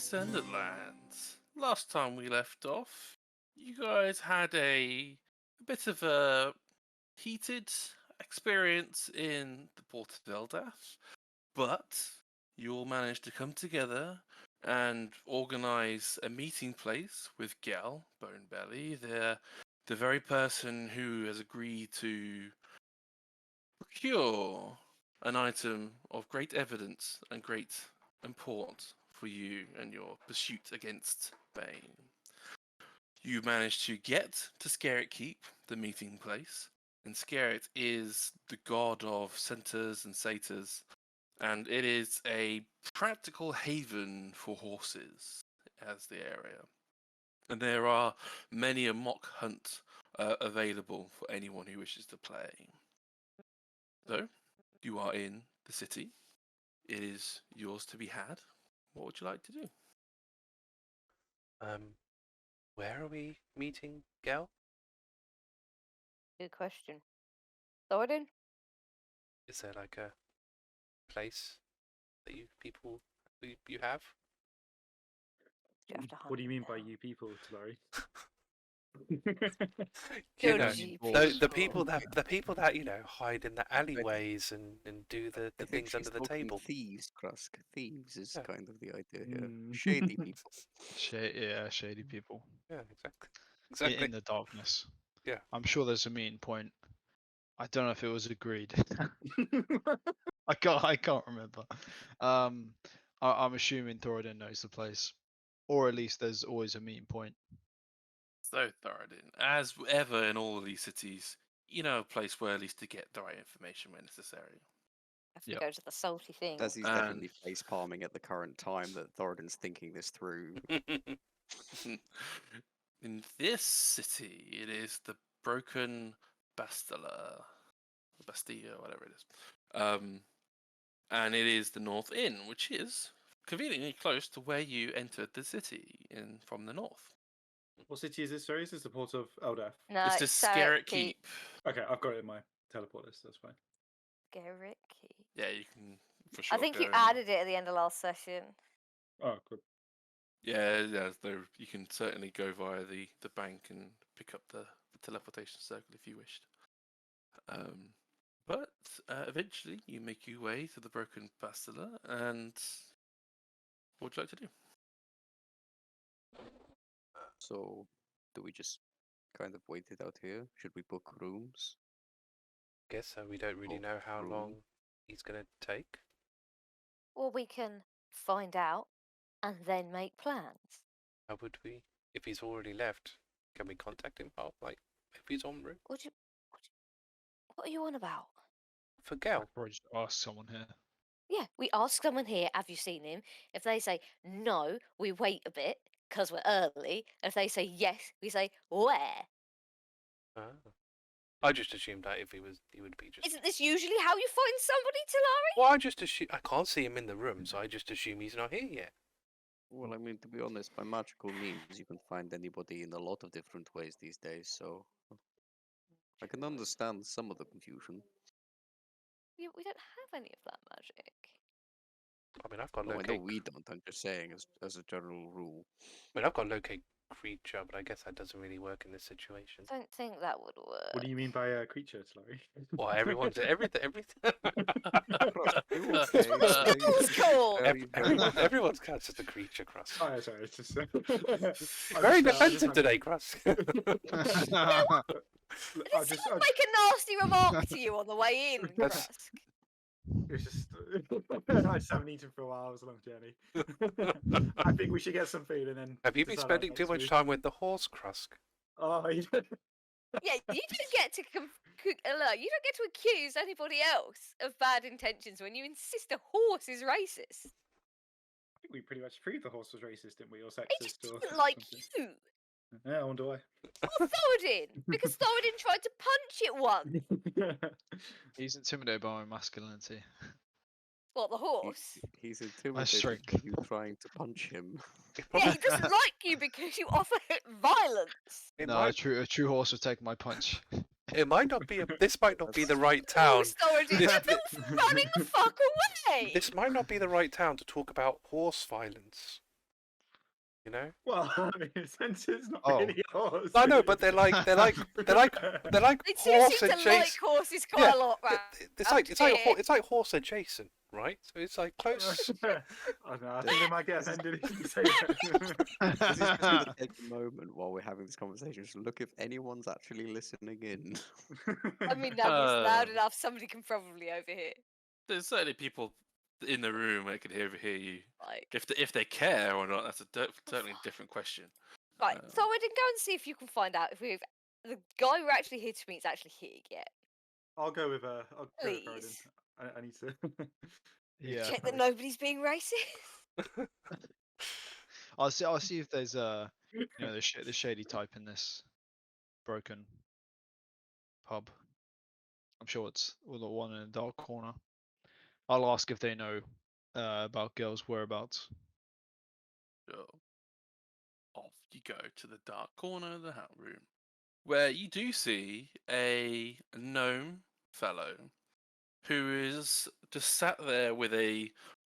Ascendant Lands. Last time we left off, you guys had a bit of a heated experience in the Port of Eldath, but you all managed to come together and organize a meeting place with Gel, Bonebelly, the very person who has agreed to procure an item of great evidence and great import for you and your pursuit against Bane. You managed to get to Scarlet Keep, the meeting place, and Scarlet is the god of centaurs and satyrs, and it is a practical haven for horses as the area. And there are many a mock hunt available for anyone who wishes to play. So, you are in the city. It is yours to be had. What would you like to do? Where are we meeting, Gel? Good question. Thoradin? Is there like a place that you have? You have to hunt What do you mean by now. you people, Talari? You know, Georgie the people that hide in the alleyways and do the I think things under she's the talking table. Thieves, Krusk. Thieves is Yeah. kind of the idea here. Mm. Shady people. Shady people. Yeah, exactly. In the darkness. Yeah. I'm sure there's a meeting point. I don't know if it was agreed. I can't remember. I'm assuming Thoradin knows the place, or at least there's always a meeting point. So, Thoradin, as ever in all of these cities, you know a place where at least to get the right information when necessary. Have to Yep. go to the salty thing. As he's And- definitely face palming at the current time that Thoradin's thinking this through. In this city, it is the Broken Bastilla, Bastilla, whatever it is. And it is the North Inn, which is conveniently close to where you entered the city from the north. What city is this? Sorry, is this the port of Eldath? No, It's the Scarlet Keep. Okay, I've got it in my teleport list. That's fine. Scarlet Keep. Yeah, you can for sure. I think go you and- added it at the end of last session. Oh, good. Yeah, you can certainly go via the bank and pick up the teleportation circle if you wished. But eventually you make your way to the Broken Bastilla, and what would you like to do? So, do we just kind of wait it out here? Should we book rooms? Guess so. We don't really Oh, know how room. long he's gonna take. Well, we can find out and then make plans. How would we? If he's already left, can we contact him? Oh, like if he's en route What are you on about? for Gel. I'd probably just ask someone here. Yeah, we ask someone here, have you seen him? If they say no, we wait a bit because we're early. If they say yes, we say where? Ah. I just assumed that if he would be just. Isn't this usually how you find somebody, Talari? Well, I just assume I can't see him in the room, so I just assume he's not here yet. Well, I mean, to be honest, by magical means, you can find anybody in a lot of different ways these days, so I can understand some of the confusion. We don't have any of that magic. I mean, I've got No, I locate. know we don't. I'm just saying, as a general rule. I mean, I've got locate creature, but I guess that doesn't really work in this situation. I don't think that would work. What do you mean by a creature, Talari? Well, everyone's everything. School's cool. Everyone's just a creature, Cross. Oh, yeah, sorry, it's just Very defensive today, Cross. Did someone make a nasty remark to you on the way in, That's- Krusk? It's just I just haven't eaten for a while. It was a long journey. I think we should get some food and then. Have you been decide our spending too next much move. time with the horse, Krusk? Oh, you Yeah, you don't get to you don't get to accuse anybody else of bad intentions when you insist a horse is racist. I think we pretty much proved the horse was racist, didn't we? Or He sexist, just or didn't like something. you. Yeah, I wonder why. Or Thoradin, because Thoradin tried to punch it once. He's intimidated by my masculinity. What, the horse? He's intimidated strength. by you trying to punch him. Yeah, he doesn't like you because you offer him violence. It, No, might, a true horse would take my punch. it might not be. This might not be the right town. Thoradin, This- you're running the fuck away. This might not be the right town to talk about horse violence. You know? Well, I mean, since it's not Oh. really yours. I know, but they're like They do horse seem to like adjacent. horses quite Yeah, a lot, right? It's like horse adjacent, right? So it's like close. I don't know. I think they might get offended if you say that. This is just gonna take a moment while we're having this conversation. Just look if anyone's actually listening in. I mean, no, but it's loud enough. Somebody can probably overhear. There's certainly people in the room that can overhear you. Like, If they care or not, that's certainly a different question. right. So I didn't go and see if you can find out if the guy we're actually here to meet is actually here yet. I'll go with I'll go with Thoradin. Please. I need to. Yeah. Check that nobody's being racist. I'll see if there's the shady type in this broken pub. I'm sure it's the one in the dark corner. I'll ask if they know about girls' whereabouts. So, off you go to the dark corner of the hat room, where you do see a gnome fellow who is just sat there with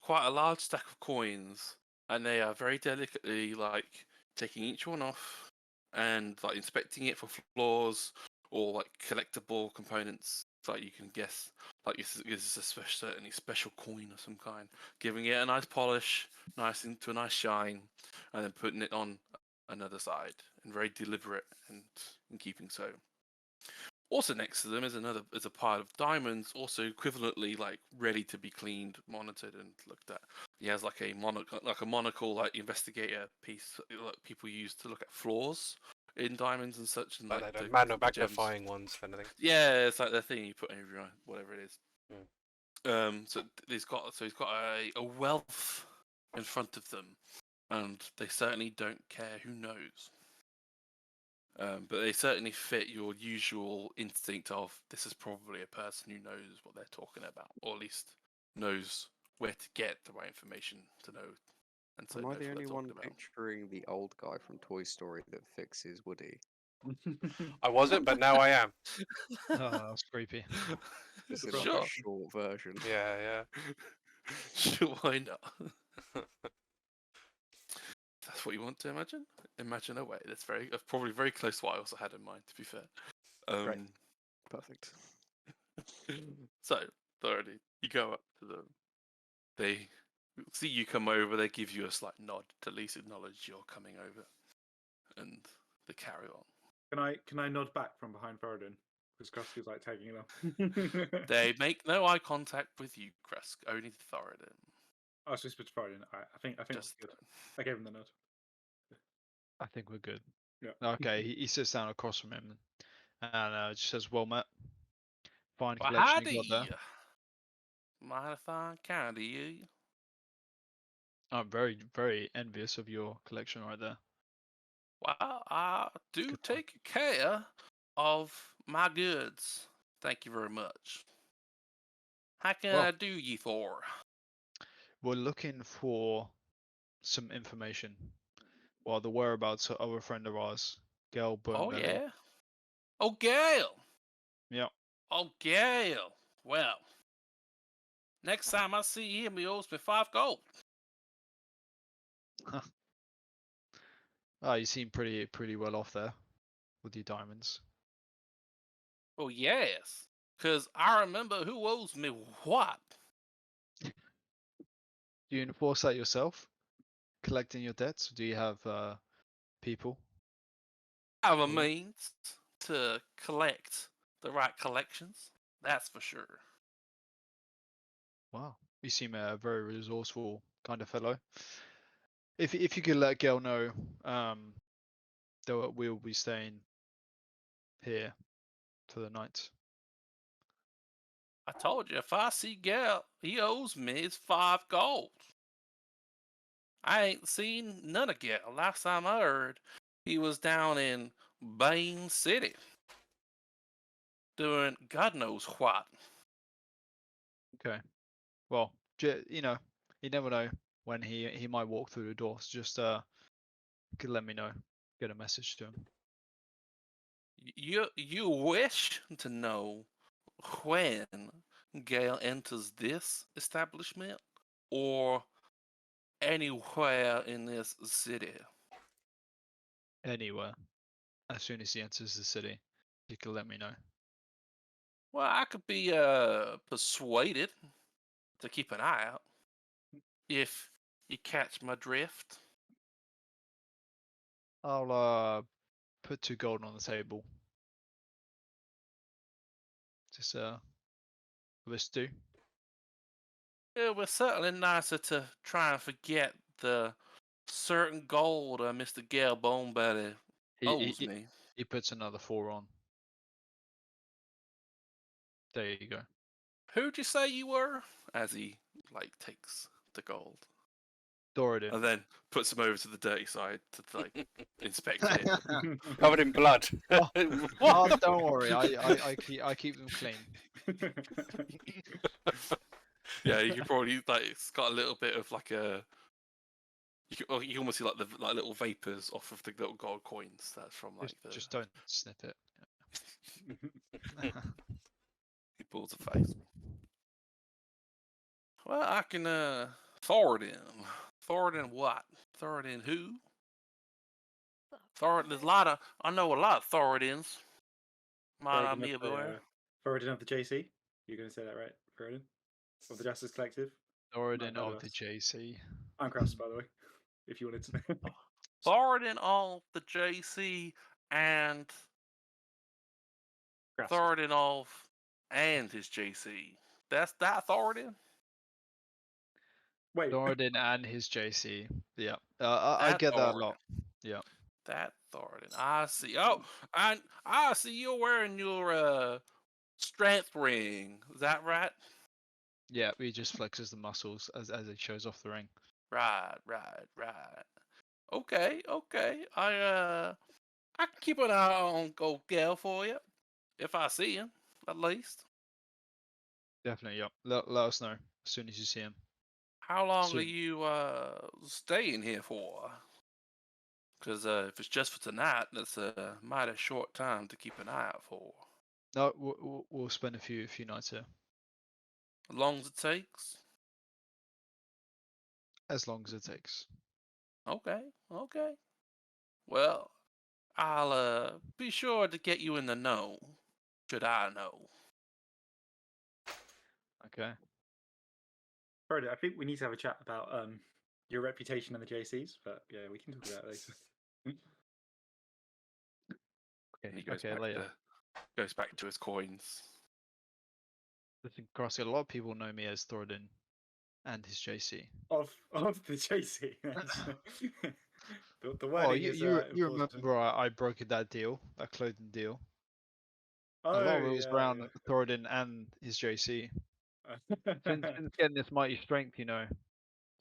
quite a large stack of coins, and they are very delicately like taking each one off and like inspecting it for flaws or like collectible components. Like you can guess, like this is a certainly special coin of some kind, giving it a nice polish, into a nice shine, and then putting it on another side, and very deliberate and in keeping so. Also next to them is a pile of diamonds, also equivalently like ready to be cleaned, monitored, and looked at. He has like a monocle, like investigator piece that people use to look at flaws in diamonds and such, and Like like the the gems. magnifying ones, kind of thing. Yeah, it's like the thing you put in your eye, whatever it is. So he's got a wealth in front of them, and they certainly don't care who knows. But they certainly fit your usual instinct of this is probably a person who knows what they're talking about, or at least knows where to get the right information to know. And so Am I knows the what only they're one talking about. picturing the old guy from Toy Story that fixes Woody? I wasn't, but now I am. Oh, that's creepy. Just in Sure. like Sure. a short version. Yeah. Sure, why not? That's what you want to imagine? Imagine away. That's probably very close to what I also had in mind, to be fair. Great. Perfect. So, Thoradin, you go up to them. They see you come over. They give you a slight nod to at least acknowledge you're coming over, and they carry on. Can I nod back from behind Thoradin? Because Krusk is like taking it off. They make no eye contact with you, Krusk. Only Thoradin. I was whispered to Thoradin. I think Just that's good. I gave him the nod. I think we're good. Yeah. Okay, he sits down across from him and just says, "Well met. Fine Well, collection you howdy. got there. Mighty fine kind of you. I'm very, very envious of your collection right there." Well, I do Good one. take care of my goods. Thank you very much. How can Well- I do ye for? We're looking for some information. Well, the whereabouts of a friend of ours, Gail Oh, Burnbelly. yeah? Oh, Gail! Yeah. Oh, Gail! Well, next time I see him, he owes me 5 gold. Oh, you seem pretty well off there with your diamonds. Oh, yes. Because I remember who owes me what. Do you enforce that yourself? Collecting your debts? Or do you have people? I have a Mm. means to collect the right collections. That's for sure. Wow, you seem a very resourceful kind of fellow. If you could let Gail know, that we'll be staying here for the night. I told you, if I see Gail, he owes me his 5 gold. I ain't seen none of Gail. Last time I heard, he was down in Bane City doing God knows what. Okay. Well, you never know when he might walk through the door. So just could let me know. Get a message to him. You wish to know when Gail enters this establishment or anywhere in this city? anywhere as soon as he enters the city. You can let me know. Well, I could be persuaded to keep an eye out if you catch my drift. I'll put 2 gold on the table. Just will this do? It was certainly nicer to try and forget the certain gold Mr. Gale Bonebelly owes me. He puts another 4 on. There you go. Who'd you say you were? As he takes the gold Thoradin. and then puts him over to the dirty side to inspect it. Covered in blood. Oh, don't worry, I keep them clean. Yeah, you could probably it's got a little bit of a. You can almost see the little vapors off of the little gold coins. That's from Just don't snip it. He pulls a face. Well, I can Thoradin. Thoradin what? Thoradin who? Thoradin. There's I know a lot of Thoradins. Might not be everywhere. Thoradin of the JC. You're going to say that right? Thoradin of the Justice Collective. Thoradin None of of the us. JC. I'm Krusk, by the way. If you wanted to know. Thoradin of the JC and Krusk. Thoradin of and his JC. That's that Thoradin. Wait. Thoradin and his JC. Yeah. I That get that a Thoradin. lot. Yeah. That Thoradin. I see. Oh, and I see you're wearing your strength ring. Is that right? Yeah, he just flexes the muscles as it shows off the ring. Right. Okay. I can keep an eye on Gold Gale for you if I see him, at least. Definitely, yeah. Let us know as soon as you see him. How long are Soon. you staying here for? Because if it's just for tonight, that's a mighty short time to keep an eye out for. No, we'll spend a few nights here. As long as it takes. As long as it takes. Okay. Well, I'll be sure to get you in the know. Should I know? Okay. Thoradin, I think we need to have a chat about your reputation in the JCs, but yeah, we can talk about it later. And he goes Okay, later. goes back to his coins. Listen, Cross, a lot of people know me as Thoradin and his JC. Of the JC. the Oh, wording you is remember I brokered that deal, that clothing deal? Oh, a lot of it was around yeah. Thoradin and his JC. Since getting this mighty strength,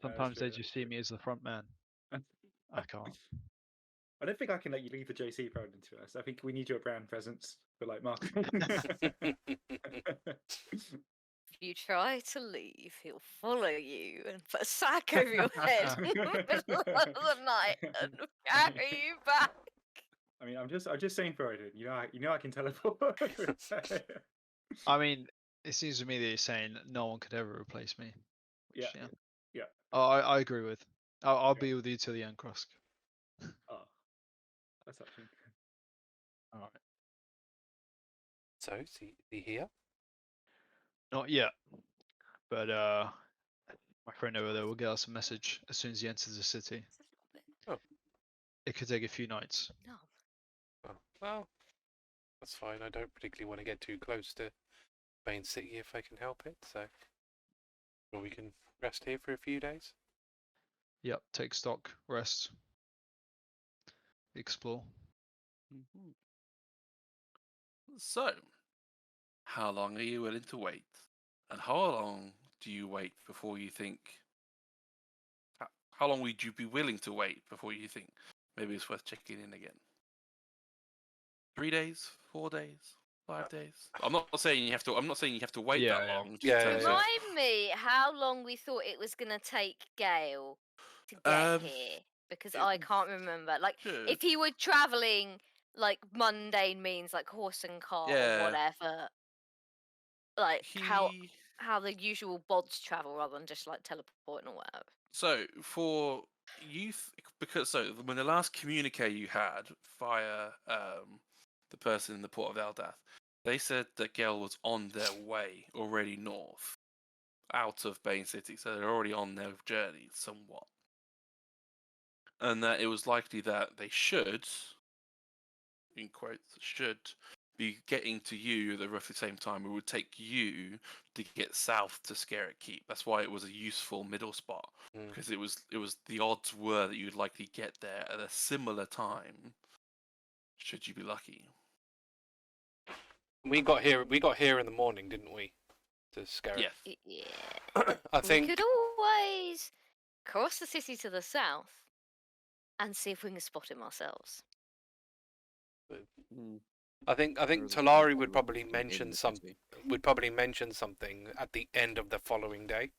sometimes they true, just see me as the front man. I can't. I don't think I can let you leave the JC program, to be honest. I think we need your brand presence for marketing. If you try to leave, he'll follow you and put a sack over your head in the middle of the night and carry you back. I mean, I'm just saying, Thoradin. You know, I can teleport. I mean, it seems to me that you're saying no one could ever replace me. Which, yeah. Oh, I agree with. I'll be with you till the end, Krusk. Oh, that's actually. All right. So, is he here? Not yet, but my friend over there will get us a message as soon as he enters the city. Oh. It could take a few nights. No. Oh, well, that's fine. I don't particularly want to get too close to Bane City if I can help it, so. Or we can rest here for a few days. Yep, take stock, rest, explore. Mm-hmm. So, how long are you willing to wait? And how long do you wait before you think? How long would you be willing to wait before you think maybe it's worth checking in again? 3 days, 4 days, 5 days. I'm not saying you have to. I'm not saying you have to wait that long. Remind me how long we thought it was gonna take Gale to get here, because I can't remember. If he were traveling mundane means like horse and cart or whatever, how the usual bods travel rather than just teleporting or whatever. So for because when the last communique you had via the person in the port of Eldath, they said that Gale was on their way already north, out of Bane City, so they're already on their journey somewhat, and that it was likely that they should, in quotes, should be getting to you at the roughly same time. It would take you to get south to Scarlet Keep. That's why it was a useful middle spot, because it was the odds were that you'd likely get there at a similar time, should you be lucky. We got here in the morning, didn't we? To Scarlet. Yeah. Yeah. I think. We could always cross the city to the south and see if we can spot him ourselves. I think There is a Talari few would probably people in mention the something. city. Would probably mention something at the end of the following day.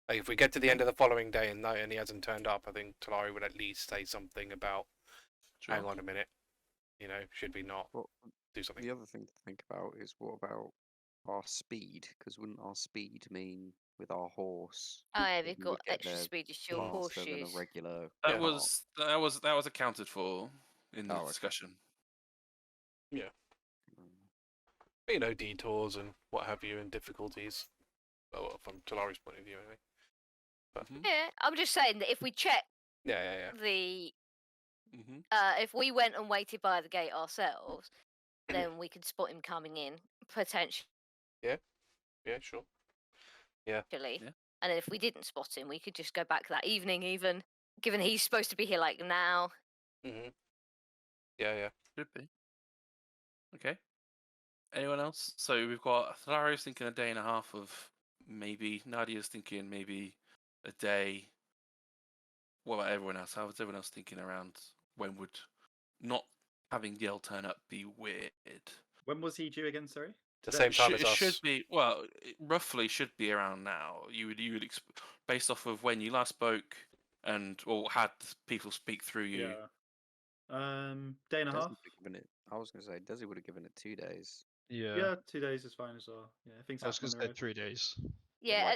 Like if we get to the end of the following day and he hasn't turned up, I think Talari would at least say something about. Sure. Hang on a minute. Should we not Well, do something? the other thing to think about is what about our speed? Because wouldn't our speed mean with our horse? Oh, yeah, that we've we got would get extra there speed as your faster than a horseshoes. regular That cart? was accounted for in the Oh, okay. discussion. Mm. Detours and what have you, and difficulties. Well, from Talari's point of view, anyway. But Yeah, I'm just saying that if we check yeah. the, Mm-hmm. if we went and waited by the gate ourselves, then we could spot him coming in potentially. Yeah, sure. Yeah. And if we didn't spot him, we could just go back that evening, even given he's supposed to be here like now. Mhm. Yeah. Should be. Okay. Anyone else? So we've got Thalari's thinking a day and a half of maybe. Nadia's thinking maybe a day. What about everyone else? How was everyone else thinking around when would not having Gale turn up be weird? When was he due again? Sorry. The Today? same time It as us. should be, well, it roughly should be around now. You would based off of when you last spoke and or had people speak through you. Yeah. Day and a Desi half. would have given it. I was going to say Desi would have given it 2 days. Yeah. 2 days is fine as well. Yeah, things I was happen going on to the say road. 3 days. Yeah,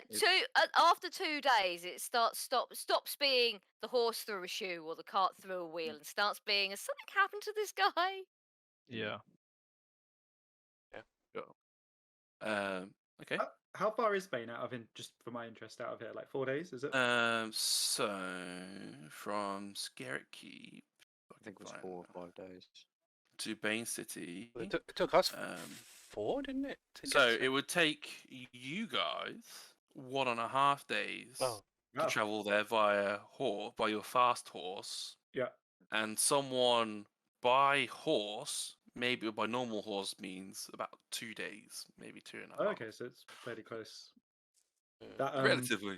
like after 2 days, it stops being the horse through a shoe or the cart through a wheel, and starts being, has something happened to this guy? Yeah. Okay. How far is Bane out of just for my interest out of here? Like 4 days, is it? So from Scarlet Keep, I think it was 4 or 5 days. to Bane City. It took us 4, didn't it? So it would take you guys 1.5 days to travel there by your fast horse. Yeah. And someone by horse, maybe by normal horse, means about 2 days, maybe 2.5. Okay, so it's fairly close. That Relatively.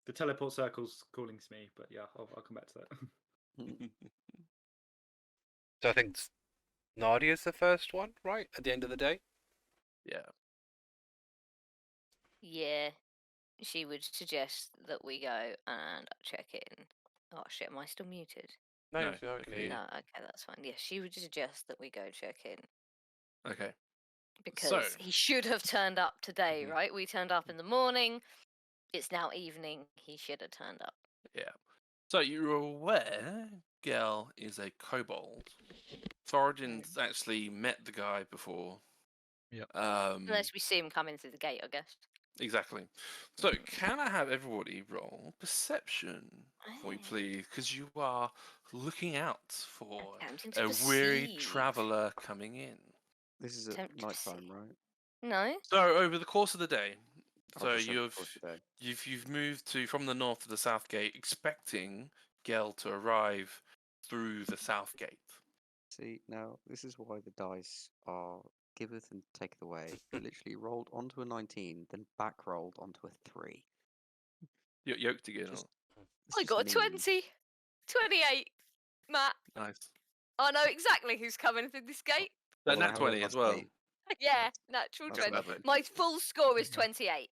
The teleport circle's calling to me, but yeah, I'll come back to that. So I think Nadia's the first one, right? At the end of the day? Yeah. Yeah, she would suggest that we go and check in. Oh shit, am I still muted? No, No, I can okay. hear you. No, okay, that's fine. Yeah, she would suggest that we go check in. Okay. Because he should have turned up today, Mhm. right? We turned up in the morning. It's now evening. He should have turned up. Yeah. So you're aware Gel is a kobold. Thoradin's actually met the guy before. Yep. Unless we see him coming through the gate, I guess. Exactly. So can I have everybody roll perception for me, please? Because you are looking out for Attempting to a weary perceive. traveller coming in. This is Attempt at to night see. time, right? No. So over the course of the day, Oh, so just over the course of the day. you've moved from the north to the south gate, expecting Gel to arrive through the south gate. See, now this is why the dice are giveth and taketh away. It literally rolled onto a 19, then back rolled onto a 3. You're yoked again. Just- I got a 20. 28. Matt, Nice. I know exactly who's coming through this gate. That Well, I nat have a 20 as well. +8. Yeah, natural That's 20. perfect. My full score is 28.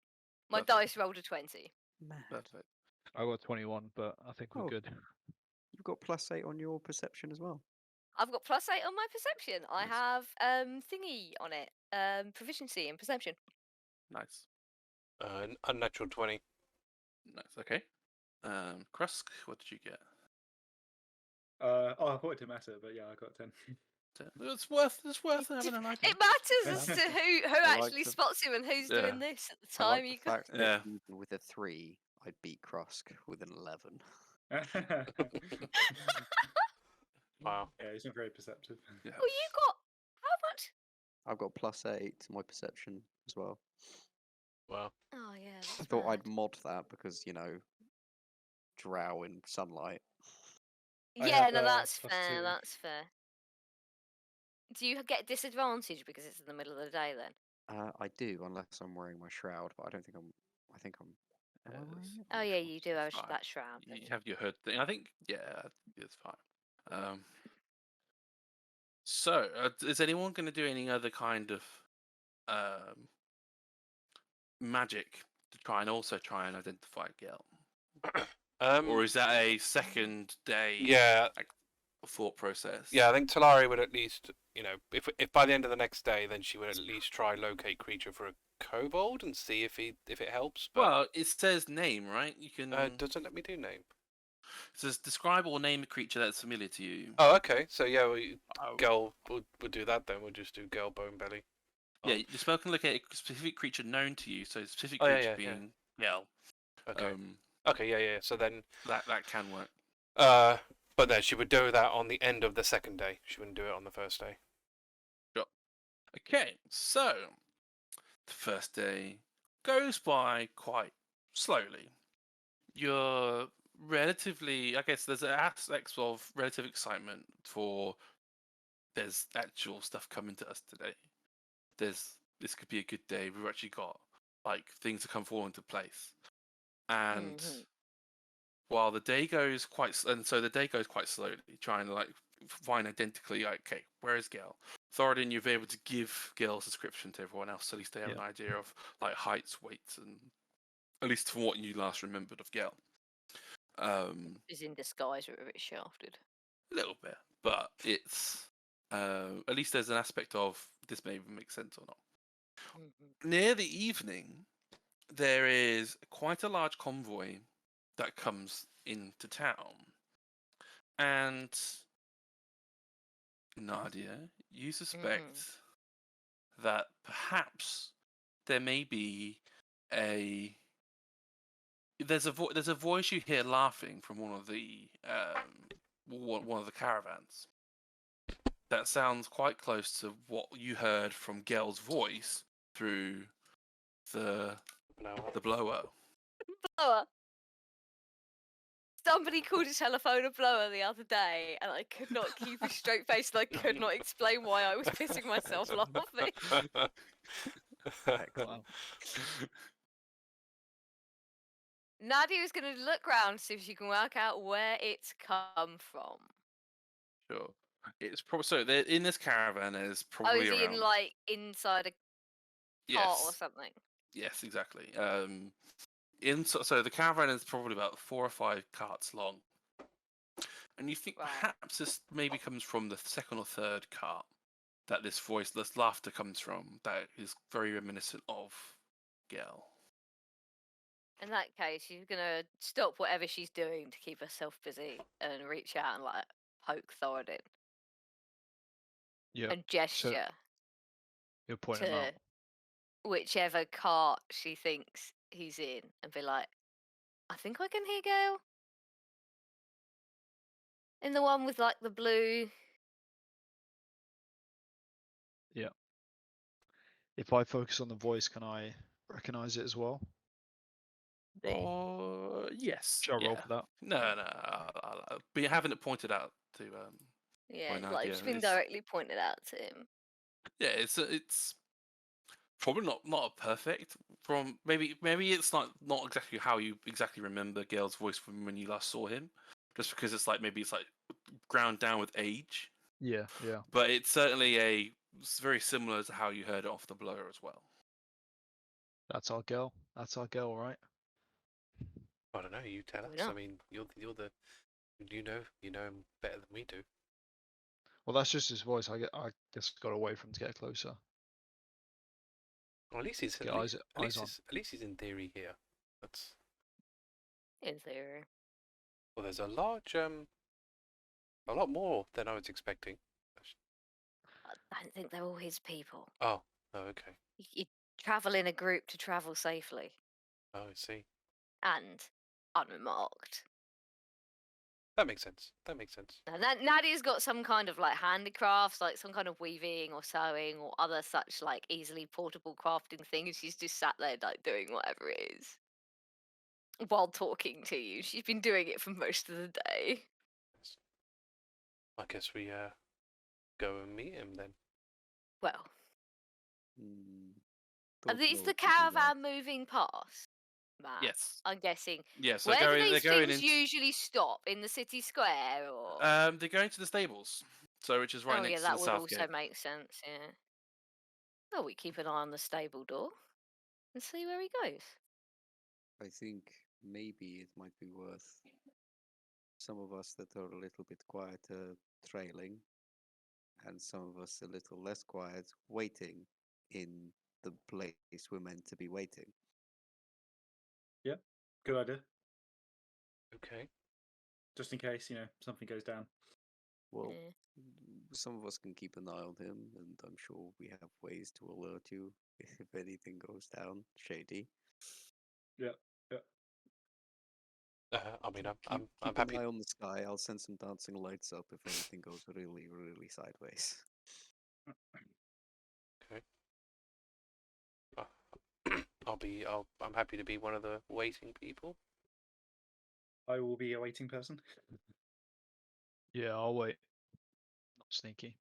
My Perfect. dice rolled a 20. Mad. Perfect. I got 21, but I think we're Oh. good. You've got +8 on your perception as well. I've got +8 on my perception. I Nice. have thingy on it. Proficiency in perception. Nice. Unnatural 20. Nice. Okay. Krusk, what did you get? I thought it didn't matter, but yeah, I got 10. It's worth having an idea. It matters as to who I like actually the- spots him and who's Yeah. doing this at the I like time. the You can. fact that Yeah. even with a 3, I'd beat Krusk with an 11. Wow. Yeah, he's not very perceptive. Yeah. Well, you got how much? I've got +8 to my perception as well. Wow. Oh yeah. I That's thought mad. I'd mod that because, Drow in sunlight. I Yeah, have, no, that's +2. fair. That's fair. Do you get disadvantage because it's in the middle of the day then? I do, unless I'm wearing my shroud, but I don't think I'm. I think I'm. Am I Yeah, wearing it? Oh I'm yeah, sure. you do have fine. that shroud. You don't you? have your hood thing. I think, yeah, it's fine. So, is anyone going to do any other kind of magic to try and identify Gel? Or is that a second day Yeah, thought process? yeah. I think Talari would at least, if by the end of the next day, then she would at least try locate creature for a kobold and see if it helps. But Well, it says name, right? You can. doesn't let me do name. It says describe or name a creature that's familiar to you. Oh, okay. So yeah, Oh, girl, we'll do that then. We'll just do girl bone belly. Yeah, the spell can locate a specific creature known to you. So specific Oh, yeah, creature yeah, yeah. being Gel. Okay. Okay. Yeah. So then, That can work. but then she would do that on the end of the second day. She wouldn't do it on the first day. Okay, so the first day goes by quite slowly. You're relatively, I guess there's aspects of relative excitement for there's actual stuff coming to us today. This could be a good day. We've actually got things to come fall into place. And while the day goes the day goes quite slowly, trying to find identically okay, where is Gel? Thoradin, you've been able to give Gel's description to everyone else, so at least they have an idea of heights, weights, and at least from what you last remembered of Gel. Is in disguise or a bit shafted. A little bit, but it's at least there's an aspect of this may even make sense or not. Near the evening, there is quite a large convoy that comes into town, and Nadia, you suspect that perhaps there may be there's a voice you hear laughing from one of the caravans. That sounds quite close to what you heard from Gel's voice through the blower. Blower. Somebody called a telephone a blower the other day, and I could not keep a straight face, and I could not explain why I was pissing myself laughing. wow. Nadia is going to look round to see if she can work out where it's come from. Sure. It's probably so. In this caravan, there's Oh, probably is he around. inside a cart or something? Yes, exactly. So the caravan is probably about 4 or 5 carts long, and you think perhaps this maybe comes from the second or third cart that this laughter comes from. That is very reminiscent of Gel. In that case, she's gonna stop whatever she's doing to keep herself busy and reach out and poke Thoradin. Yeah. And gesture You'll point him out. to whichever cart she thinks he's in and be like, I think I can hear Gale. In the one with the blue. Yeah. If I focus on the voice, can I recognize it as well? Yes. Should I roll for that? No. But having it pointed out to Yeah, Nadia it's been directly pointed out to him. Yeah, it's probably not a perfect from maybe it's not exactly how you exactly remember Gale's voice from when you last saw him, just because it's maybe it's ground down with age. Yeah. But it's certainly it's very similar to how you heard it off the blower as well. That's our girl, right? I don't know. You tell us. Yeah. I mean, you're the you know him better than we do. Well, that's just his voice. I just got away from him to get closer. Well, at least he's Get eyes on. at least he's in theory here. That's In theory. Well, there's a large, a lot more than I was expecting. I don't think they're all his people. Oh, okay. You travel in a group to travel safely Oh, I see. and unremarked. That makes sense. That makes sense. Now, Nadia's got some kind of like handicrafts, like some kind of weaving or sewing or other such like easily portable crafting thing. And she's just sat there like doing whatever it is while talking to you. She's been doing it for most of the day. I guess we go and meet him then. Well, are Don't these know the if we do that. caravan moving past? Matt? Yes. I'm guessing. Yes. Where do they're these going things into. usually stop? In the city square or? They're going to the stables, so which is right Oh yeah, next to that the would south also gate. make sense. Yeah. Well, we keep an eye on the stable door and see where he goes. I think maybe it might be worth some of us that are a little bit quieter trailing, and some of us a little less quiet waiting in the place we're meant to be waiting. Yeah, good idea. Okay. Just in case, something goes down. Well, Yeah. some of us can keep an eye on him, and I'm sure we have ways to alert you if anything goes down shady. Yeah. I mean, Keep I'm an happy. eye on the sky. I'll send some dancing lights up if anything goes really, really sideways. Okay. I'm happy to be one of the waiting people. I will be a waiting person. Yeah, I'll wait. Not sneaky.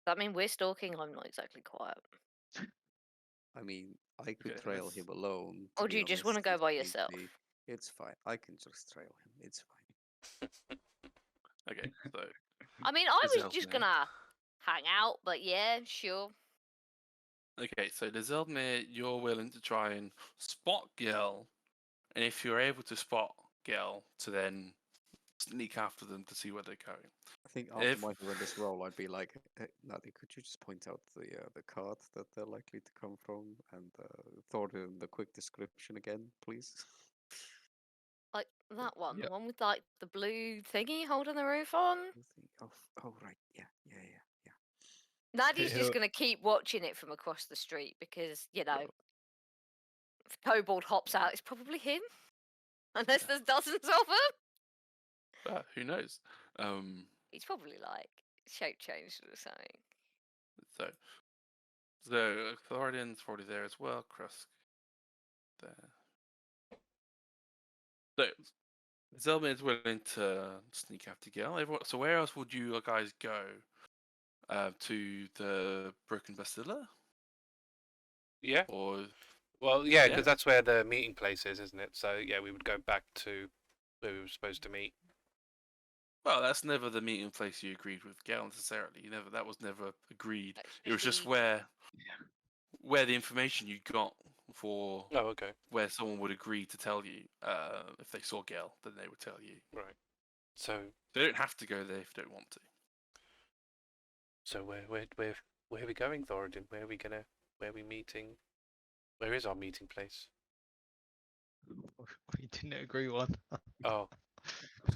Does that mean we're stalking? I'm not exactly quiet. I mean, I could Okay, trail let's- him alone. Or To do be you just want to honest, go if by need yourself? be. It's fine. I can just trail him. It's fine. Okay, so I mean, I was Deszeldmiir. just gonna hang out, but yeah, sure. Deszeldmiir, you're willing to try and spot Gil, and if you're able to spot Gil, to then sneak after them to see where they're going. I think after If- my horrendous roll, I'd be like, hey, Nadia, could you just point out the card that they're likely to come from, and Thoradin, the quick description again, please? Like that one, Yep. the one with like the blue thingy holding the roof on. Oh, right, yeah. Nadia's He'll- just gonna keep watching it from across the street because Sure. if Kobold hops out, it's probably him. Unless there's dozens of them. who knows? He's probably like shape changed or something. So Thoradin's already there as well. Krusk there. So Deszeldmiir is willing to sneak after Gil. So where else would you guys go? To the Broken Bastilla? Yeah. Or Well, yeah, Yeah. because that's where the meeting place is, isn't it? So yeah, we would go back to where we were supposed to meet. well, that's never the meeting place you agreed with Gil necessarily. That was never agreed. It was just Strategic. where the information you got for Oh, okay. where someone would agree to tell you. If they saw Gil, then they would tell you. Right. So They don't have to go there if they don't want to. so where are we going, Thoradin? Where are we meeting? Where is our meeting place? We didn't agree one. Oh,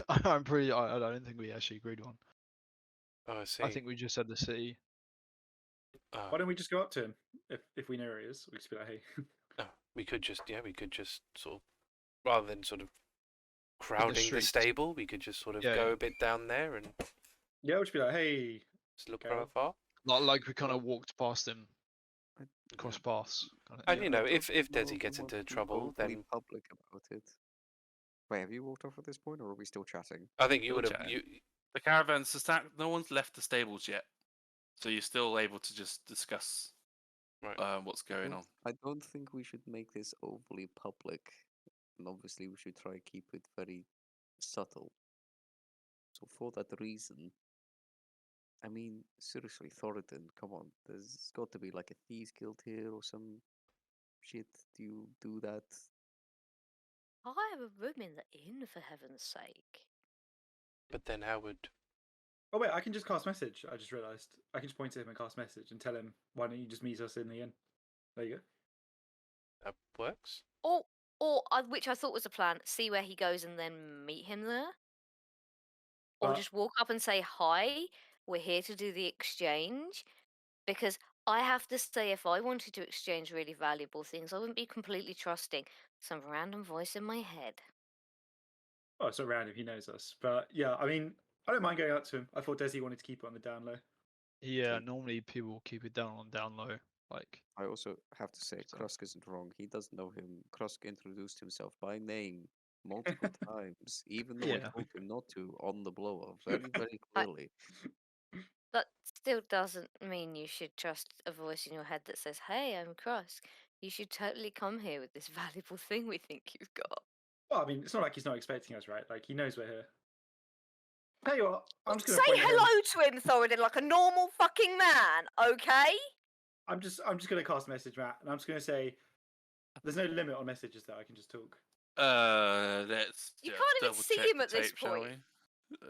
I'm pretty. I don't think we actually agreed one. I see. I think we just said the city. Oh, Why don't we just go up to him if we know where he is? We just be like, hey. we could just sort of, rather than sort of crowding the streets. stable, we could just sort of Yeah, go yeah. a bit down there and Yeah, we'll just be like, hey. just look Okay. from afar. Like we kind of walked past him, cross paths. Kind And Yeah, you know, I if don't know Desi if gets we want into to be trouble, overly then public about it. Wait, have you walked off at this point, or are we still chatting? I think you Still would have. chatting. You The caravan's no one's left the stables yet, so you're still able to just discuss Right. what's going on. I don't think we should make this overly public, and obviously we should try to keep it very subtle. So for that reason, I mean, seriously, Thoradin, come on, there's got to be like a thieves guild here or some shit. Do you do that? I have a room in the inn, for heaven's sake. But then how would? Oh, wait, I can just cast message. I just realised. I can just point to him and cast message and tell him, why don't you just meet us in the inn? There you go. That works. Oh, Or, which I thought was a plan, see where he goes and then meet him there. Or But- just walk up and say, hi, we're here to do the exchange. Because I have to say, if I wanted to exchange really valuable things, I wouldn't be completely trusting some random voice in my head. Oh, it's not random. He knows us. But yeah, I mean, I don't mind going up to him. I thought Desi wanted to keep it on the down low. Yeah, Okay. normally people keep it down low. Like, I also have to say, So- Krusk isn't wrong. He doesn't know him. Krusk introduced himself by name multiple times, even though I Yeah. told him not to on the blower very, very I- clearly. That still doesn't mean you should trust a voice in your head that says, hey, I'm Krusk. You should totally come here with this valuable thing we think you've got. Well, I mean, it's not like he's not expecting us, right? Like, he knows we're here. Tell you what, I'm just going Say to point at him. hello to him, Thoradin, like a normal fucking man, okay? I'm just going to cast a message, Matt, and I'm just going to say, there's no limit on messages that I can just talk. Let's You just can't even double see check him the at this tape, shall point. we?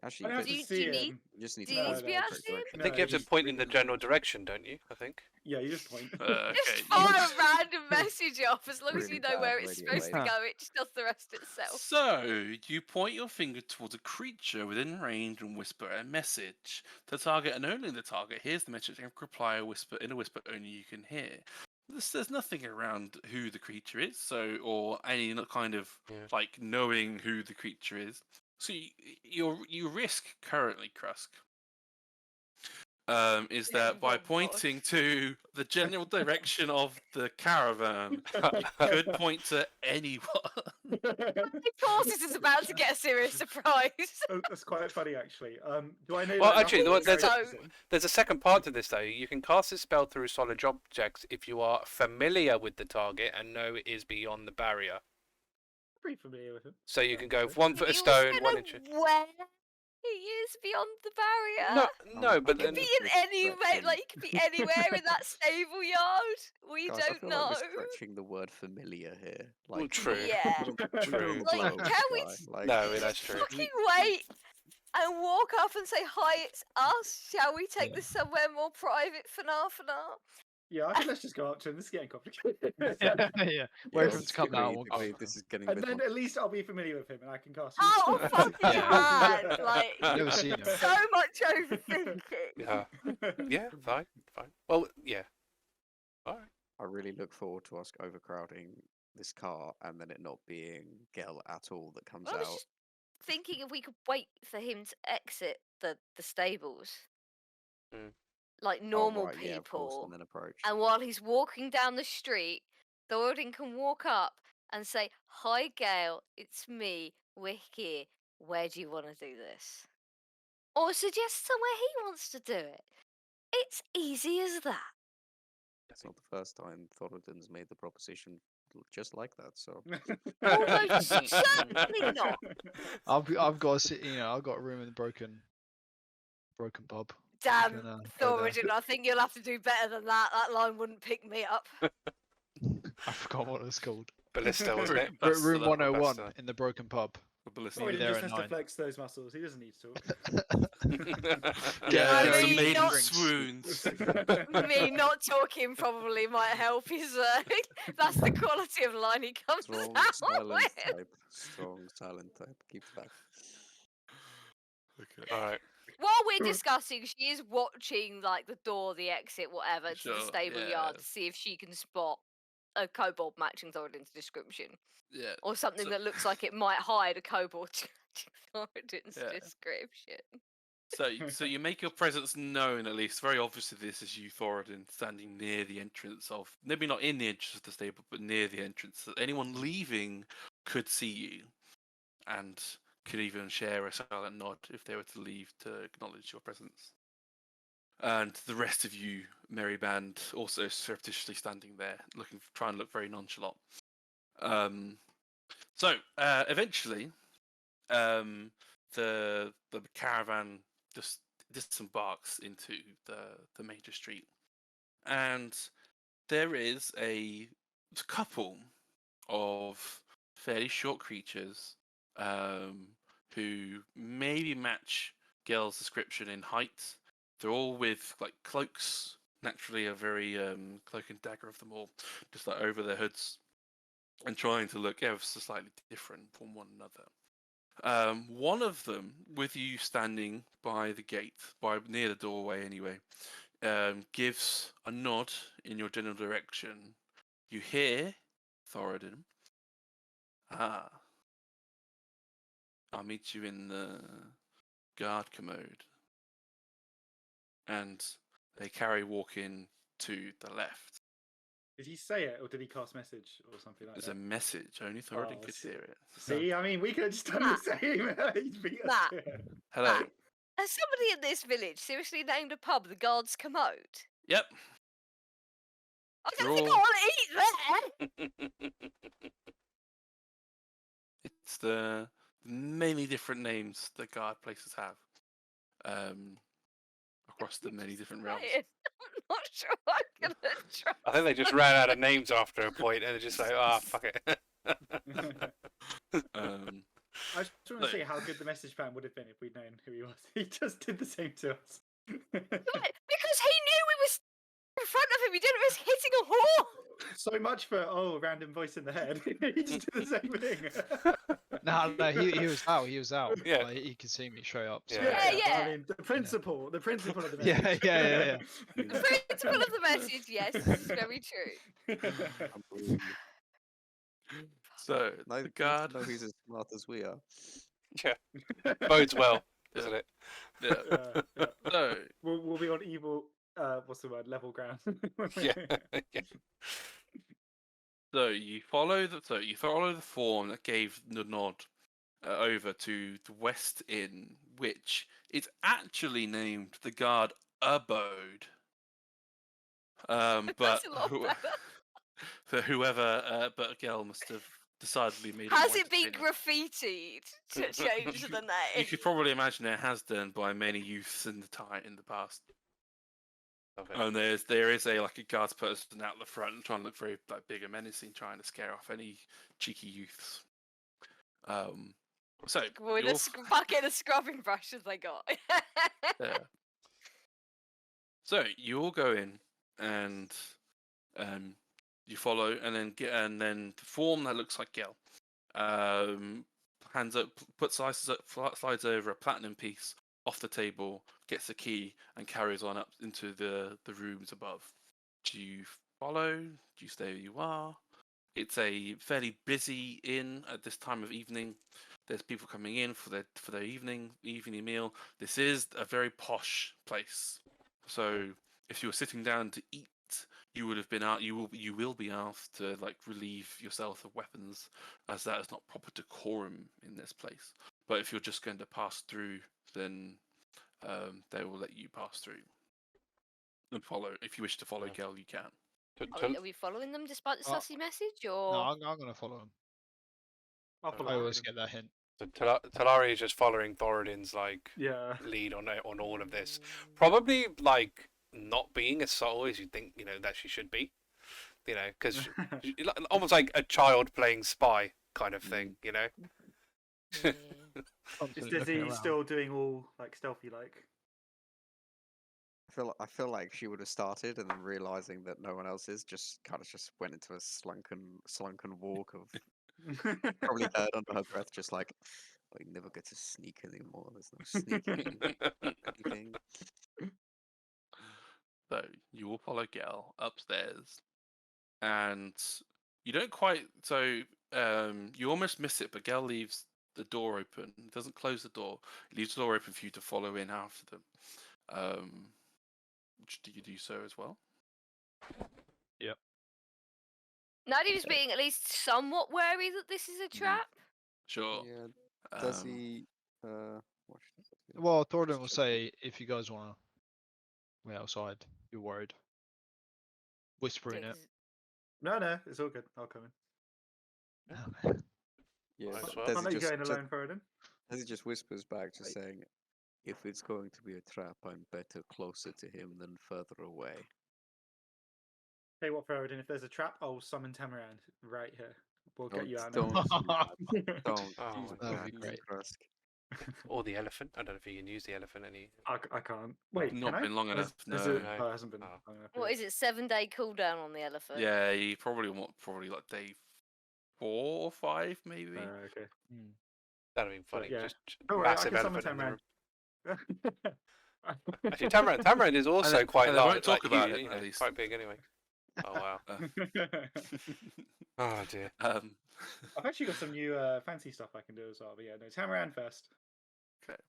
Actually, I don't have Do to you- see do you need- him. you just need do to you need point to be in the able correct to see him? direction. I think No, you have to just point in the read general direction, don't you? I think. Yeah, you just point. Just Okay. fire a random message off. As long as Really you know bad where it's radio supposed to wave. go, it just does the rest itself. So, you point your finger towards a creature within range and whisper a message. The target and only the target hears the message and can reply a whisper in a whisper only you can hear. There's nothing around who the creature is, so or any kind of Yeah. like knowing who the creature is. So you risk currently, Krusk, is Yeah, that by oh God. pointing to the general direction of the caravan, you could point to anyone. Of course, this is about to get a serious surprise. Oh, that's quite funny, actually. Do I know? Well, like, actually, nothing there's about a- his character? There's a second part to this though. You can cast this spell through solid objects if you are familiar with the target and know it is beyond the barrier. Pretty familiar with him. So you Yeah, can go so- 1 foot of You stone, also 1 know inch. where he is beyond the barrier. No, but It could then be in any way, like it could be anywhere in that stable yard. We Guys, I don't feel know. like we're stretching the word familiar here. Well, Like, true. Yeah. True. Like, can we No, that's true. fucking wait and walk up and say, hi, it's us. Shall we take Yeah. this somewhere more private for now? Yeah, I think let's just go up to him. This is getting complicated. Yeah. Wait for him to come out. We'll go. This is getting a And bit then much. at least I'll be familiar with him and I can cast. Oh, his- fucking Yeah. man. Like, Never seen him. so much overthinking. Yeah. Yeah, fine. Well, yeah. Alright. I really look forward to us overcrowding this car and then it not being Gel at all that comes I was out. just thinking if we could wait for him to exit the stables. Mm. Like Oh, normal right, yeah, of course, people. and then approach. And while he's walking down the street, Thoradin can walk up and say, hi, Gail, it's me. We're here. Where do you want to do this? Or suggest somewhere he wants to do it. It's easy as that. It's not the first time Thoradin's made the proposition just like that, so. Almost certainly not. I've got I've got a room in the broken pub. Damn, can, go there. Thoradin, I think you'll have to do better than that. That line wouldn't pick me up. I forgot what it's called. Ballista, wasn't it? That's Room the 101 Ballista. in the broken pub. The ballista. Maybe He there just at has to 9. flex those muscles. He doesn't need to talk. Yeah, I Yeah, mean, some maiden not- swoons. Me not talking probably might help. That's the quality of line he comes Strong out silent with. type. Strong silent type. Keep that. Okay. Alright. While we're discussing, she is watching like the door, the exit, whatever, to the Sure, stable yeah. yard to see if she can spot a kobold matching Thoradin's description, Yeah. or something So- that looks like it might hide a kobold matching Thoradin's Yeah. description. So you make your presence known, at least very obviously. This is you, Thoradin, standing near the entrance of, maybe not in the entrance of the stable, but near the entrance. So anyone leaving could see you, and could even share a silent nod if they were to leave to acknowledge your presence. And the rest of you, merry band, also surreptitiously standing there, trying to look very nonchalant. So eventually, the caravan just disembarks into the major street, and there is a couple of fairly short creatures who maybe match Gel's description in height. They're all with like cloaks, naturally a very cloak and dagger of them all, just like over their hoods. and trying to look ever so slightly different from one another. One of them, with you standing by the gate, near the doorway anyway, gives a nod in your general direction. You hear Thoradin. Ah, I'll meet you in the guard commode. And they walk in to the left. Did he say it, or did he cast message, or something like There's that? a message. Only Thoradin Oh, could hear it. See, I mean, we could have just done the same. He's beat us Matt. to it. Hello. Matt. Has somebody in this village seriously named a pub the Guards Commode? Yep. I don't They're think I all- want to eat there. It's the many different names that guard places have. Across the many different realms. I'm not sure I'm gonna try. I think they just ran out of names after a point, and they're just like, ah, fuck it. I just want to see how good the message plan would have been if we'd known who he was. He just did the same to us. Because he knew we were in front of him. He didn't risk hitting a wall. So much for random voice in the head. He just did the same thing. No, he was out. He was out. Yeah. Like, he could see me straight up. So. Yeah. Yeah. I mean, the principle of the message. Yeah. The principle of the message, yes, this is very true. So the guard. know he's as smart as we are. Yeah. Bodes well, doesn't it? Yeah. Yeah. So We'll be on evil. What's the word? Level ground. Yeah. Yeah. So you follow the form that gave the nod over to the West Inn, which is actually named the Guard Abode. But That's a lot better. for whoever, but Gel must have decidedly made. Has more it been entertaining. graffitied to change the You name? could probably imagine it has done by many youths in the past. Love it. And there is a guards person out the front trying to look very big and menacing, trying to scare off any cheeky youths. So With you'll a bucket of scrubbing brushes they got. yeah. So you all go in and you follow, and then the form that looks like Gel hands up, slides over a platinum piece off the table, gets a key, and carries on up into the rooms above. Do you follow? Do you stay where you are? It's a fairly busy inn at this time of evening. There's people coming in for their evening meal. This is a very posh place. So if you were sitting down to eat, you would have been out. You will be asked to relieve yourself of weapons, as that is not proper decorum in this place. But if you're just going to pass through, then they will let you pass through and follow. If you wish to follow Gel, you can. Are we following them despite the Oh. sussy message, No, or? I'm going to follow him. I'll follow I always him. get that hint. So Talari is just following Thoradin's Yeah. lead on all of this. Probably not being as subtle as you think that she should be. Because almost like a child playing spy kind of thing. Yeah. Is Constantly looking Dizzy around. still doing all stealthy like? I feel like she would have started and then realizing that no one else is, just went into a slunken walk of probably heard under her breath, just like, I never get to sneak anymore. There's no sneaking. So you will follow Gel upstairs, and you don't quite. So you almost miss it, but Gel leaves the door open. It doesn't close the door. It leaves the door open for you to follow in after them. Do you do so as well? Nadia's being at least somewhat wary that this is a trap. Sure. Yeah. Does Um, he? What should I do? Well, Thoradin will say, if you guys want to wait outside, you're worried. Whispering Yeah, it. 'cause- No, it's all good. I'll come in. Yeah. Nice but one. does I'll he let you just, go in just- alone, Thoradin. does he just whispers back, just Right. saying, "If it's going to be a trap, I'm better closer to him than further away." Tell you what, Thoradin, if there's a trap, I'll summon Tamarand right here. We'll get you out. Don't, now. don't. Oh Jesus my That would be Christ, great. Krusk. Or the elephant. I don't know if you can use the elephant any. I can't. Wait, Not can I? been long enough, Has no. it, No. it hasn't been Oh. long enough. What is it? 7-day cooldown on the elephant. yeah, you probably day 4 or 5, maybe. Okay. That'd have been funny. yeah. Just Don't worry, I massive can summon elephant in the room. Tamaran. Actually, Tamaran is also quite and they won't large. talk Like, about you it, know, at least. quite big anyway. Oh wow. Oh dear. I've actually got some new fancy stuff I can do as well. But yeah, no, Tamaran first. Okay.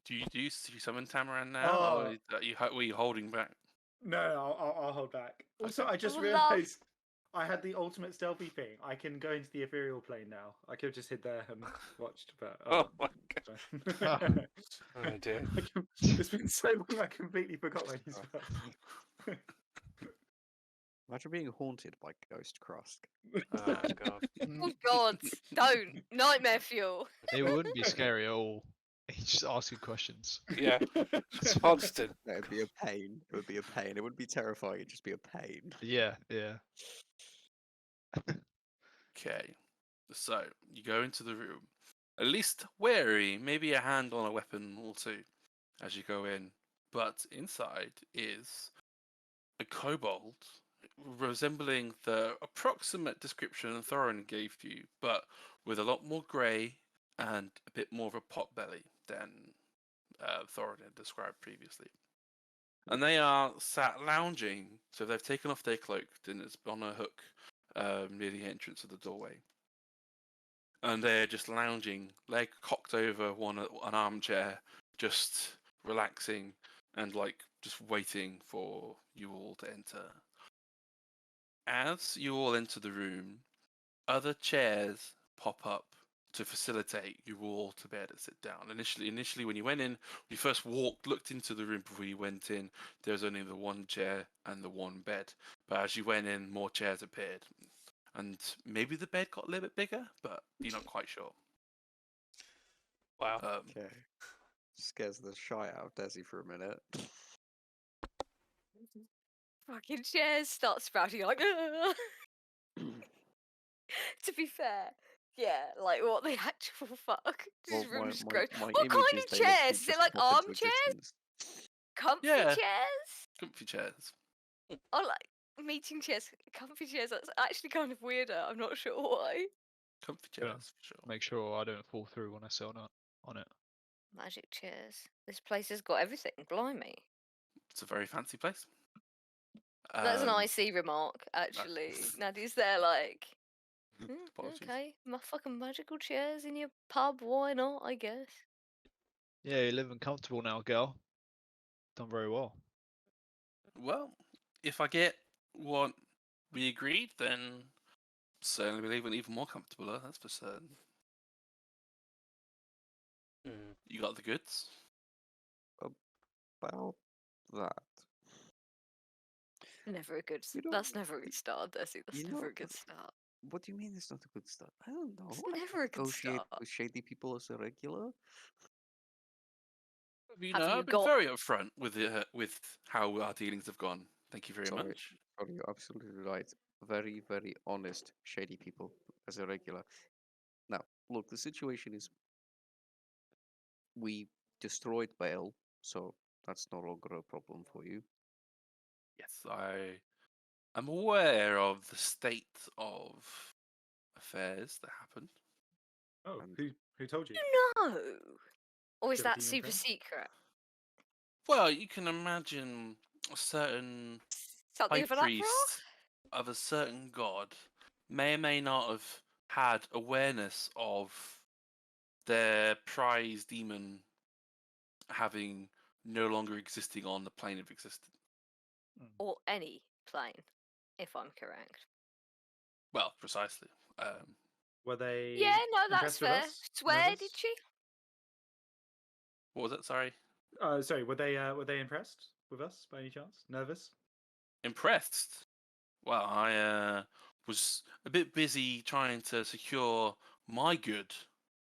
Do you summon Tamaran now, or were you holding back? No, I'll hold back. Also, Okay. I just Oh, realised I had the ultimate stealthy thing. I can go into the ethereal plane now. I could have just hid there and watched, but Oh my god. Oh dear. It's been so long I completely forgot my new spell. Imagine being haunted by Ghost Krusk. Oh god. Oh God, don't nightmare fuel. It wouldn't be scary at all. He's just asking questions. Yeah. It's constant. That would be a pain. It would be a pain. It wouldn't be terrifying. It'd just be a pain. Yeah, yeah. Okay. So you go into the room, at least wary, maybe a hand on a weapon or two as you go in. But inside is a kobold resembling the approximate description Thoradin gave you, but with a lot more grey and a bit more of a pot belly than Thoradin described previously. And they are sat lounging, so they've taken off their cloak and it's on a hook near the entrance of the doorway. And they're just lounging, leg cocked over an armchair, just relaxing and like just waiting for you all to enter. As you all enter the room, other chairs pop up to facilitate you all to be able to sit down. Initially, when you went in, when you first looked into the room before you went in, there was only the one chair and the one bed. But as you went in, more chairs appeared. And maybe the bed got a little bit bigger, but you're not quite sure. Wow. Okay. Scares the shite out of Desi for a minute. Fucking chairs start sprouting. You're like, "Ugh." To be fair, yeah, like what the actual fuck? This Well, room's my gross. my What image kind is of they literally chairs? Is it just like pop into armchairs? existence. Comfy Yeah. chairs? Comfy chairs. Or like meeting chairs? Comfy chairs? That's actually kind of weirder. I'm not sure why. Comfy Yeah. chairs, for sure. Make sure I don't fall through when I sit on it. Magic chairs. This place has got everything. Blimey. It's a very fancy place. That's an IC remark, actually. Nadia's there like, Apologies. okay, my fucking magical chairs in your pub, why not, I guess. Yeah, you're living comfortable now, girl. Done very well. Well, if I get what we agreed, then certainly be leaving even more comfortable, that's for certain. You got the goods? About that. Never a good. You know- That's never a good start, Desi. That's you never know, a good start. What do you mean it's not a good start? I don't know. It's I never a good negotiate start. with shady people as a regular. Have you I've been got- very upfront with how our dealings have gone. Thank you very Sorry. much. Oh, you're absolutely right. Very, very honest, shady people as a regular. Now, look, the situation is we destroyed Bale, so that's no longer a problem for you. Yes, I am aware of the state of affairs that happened. Oh, And- who told you? No! Or is Do you have that a demon super friend? secret? Well, you can imagine a certain Something high of an uproar? priest of a certain god may or may not have had awareness of their prize demon having no longer existing on the plane of existence. Or any plane, if I'm correct. Well, precisely. Were they? Yeah, no, that's impressed with fair. us? Swear, Nervous? did she? What was it? Sorry. Sorry, were they impressed with us by any chance? Nervous? Impressed. Well, I was a bit busy trying to secure my good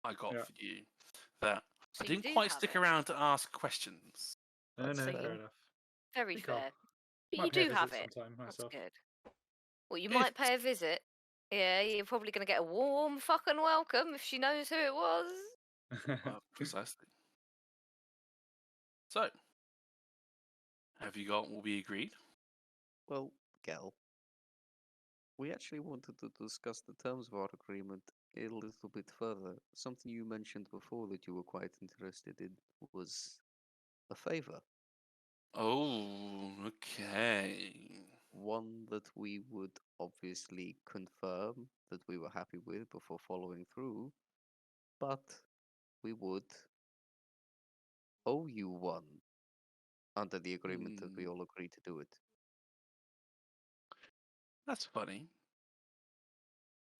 I got Yeah. for you. That So I you didn't do quite have stick it. around to ask questions. No, That's no, fair. fair enough. Very Think I'll- fair. But Might you pay a do have visit it. sometime That's myself. good. Well, you If- might pay a visit. Yeah, you're probably going to get a warm fucking welcome if she knows who it was. Precisely. So, have you got what we agreed? Well, Gel, We actually wanted to discuss the terms of our agreement a little bit further. Something you mentioned before that you were quite interested in was a favor. Oh, okay. One that we would obviously confirm that we were happy with before following through, but we would owe you one under the agreement that we all agreed to do it. That's funny.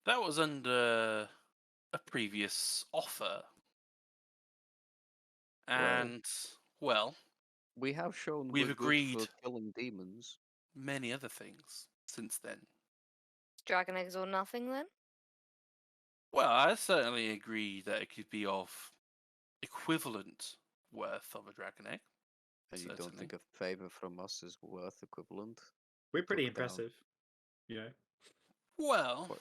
That was under a previous offer. And, well, we have shown we've we're good for agreed killing demons. many other things since then. Dragon eggs or nothing then? Well, I certainly agree that it could be of equivalent worth of a dragon egg. And you don't Certainly. think a favor from us is worth equivalent? We're pretty Took down. impressive, you know. Well, What?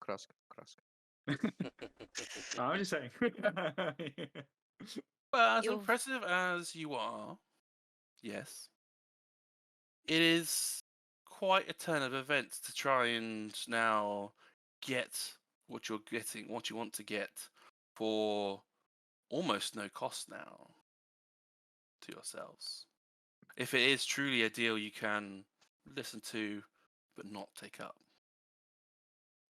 Krusk. I'm just saying. well, as You're- impressive as you are, yes, it is quite a turn of events to try and now get what you're getting, what you want to get for almost no cost now to yourselves. If it is truly a deal you can listen to but not take up.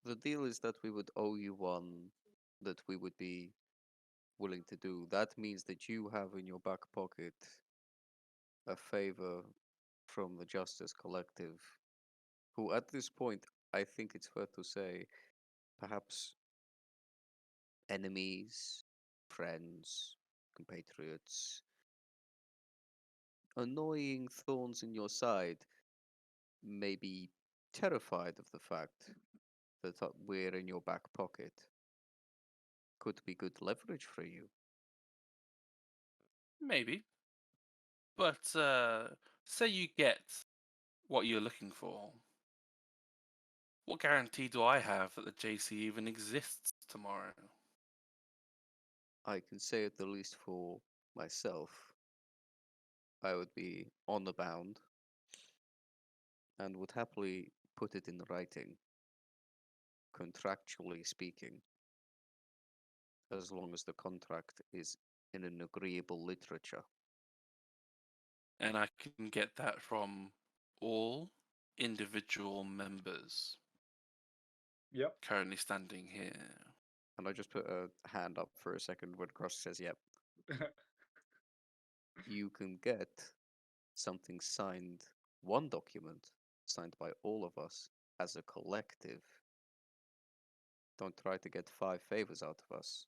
The deal is that we would owe you one that we would be willing to do. That means that you have in your back pocket a favor from the Justice Collective, who at this point, I think it's fair to say, perhaps enemies, friends, compatriots, annoying thorns in your side, may be terrified of the fact that we're in your back pocket. Could be good leverage for you. Maybe. But say you get what you're looking for. What guarantee do I have that the JC even exists tomorrow? I can say at the least for myself, I would be on the bound and would happily put it in writing, contractually speaking, as long as the contract is in an agreeable literature. And I can get that from all individual members Yep. currently standing here. And I just put a hand up for a second when Krusk says, yep. You can get something signed, one document signed by all of us as a collective. Don't try to get 5 favors out of us.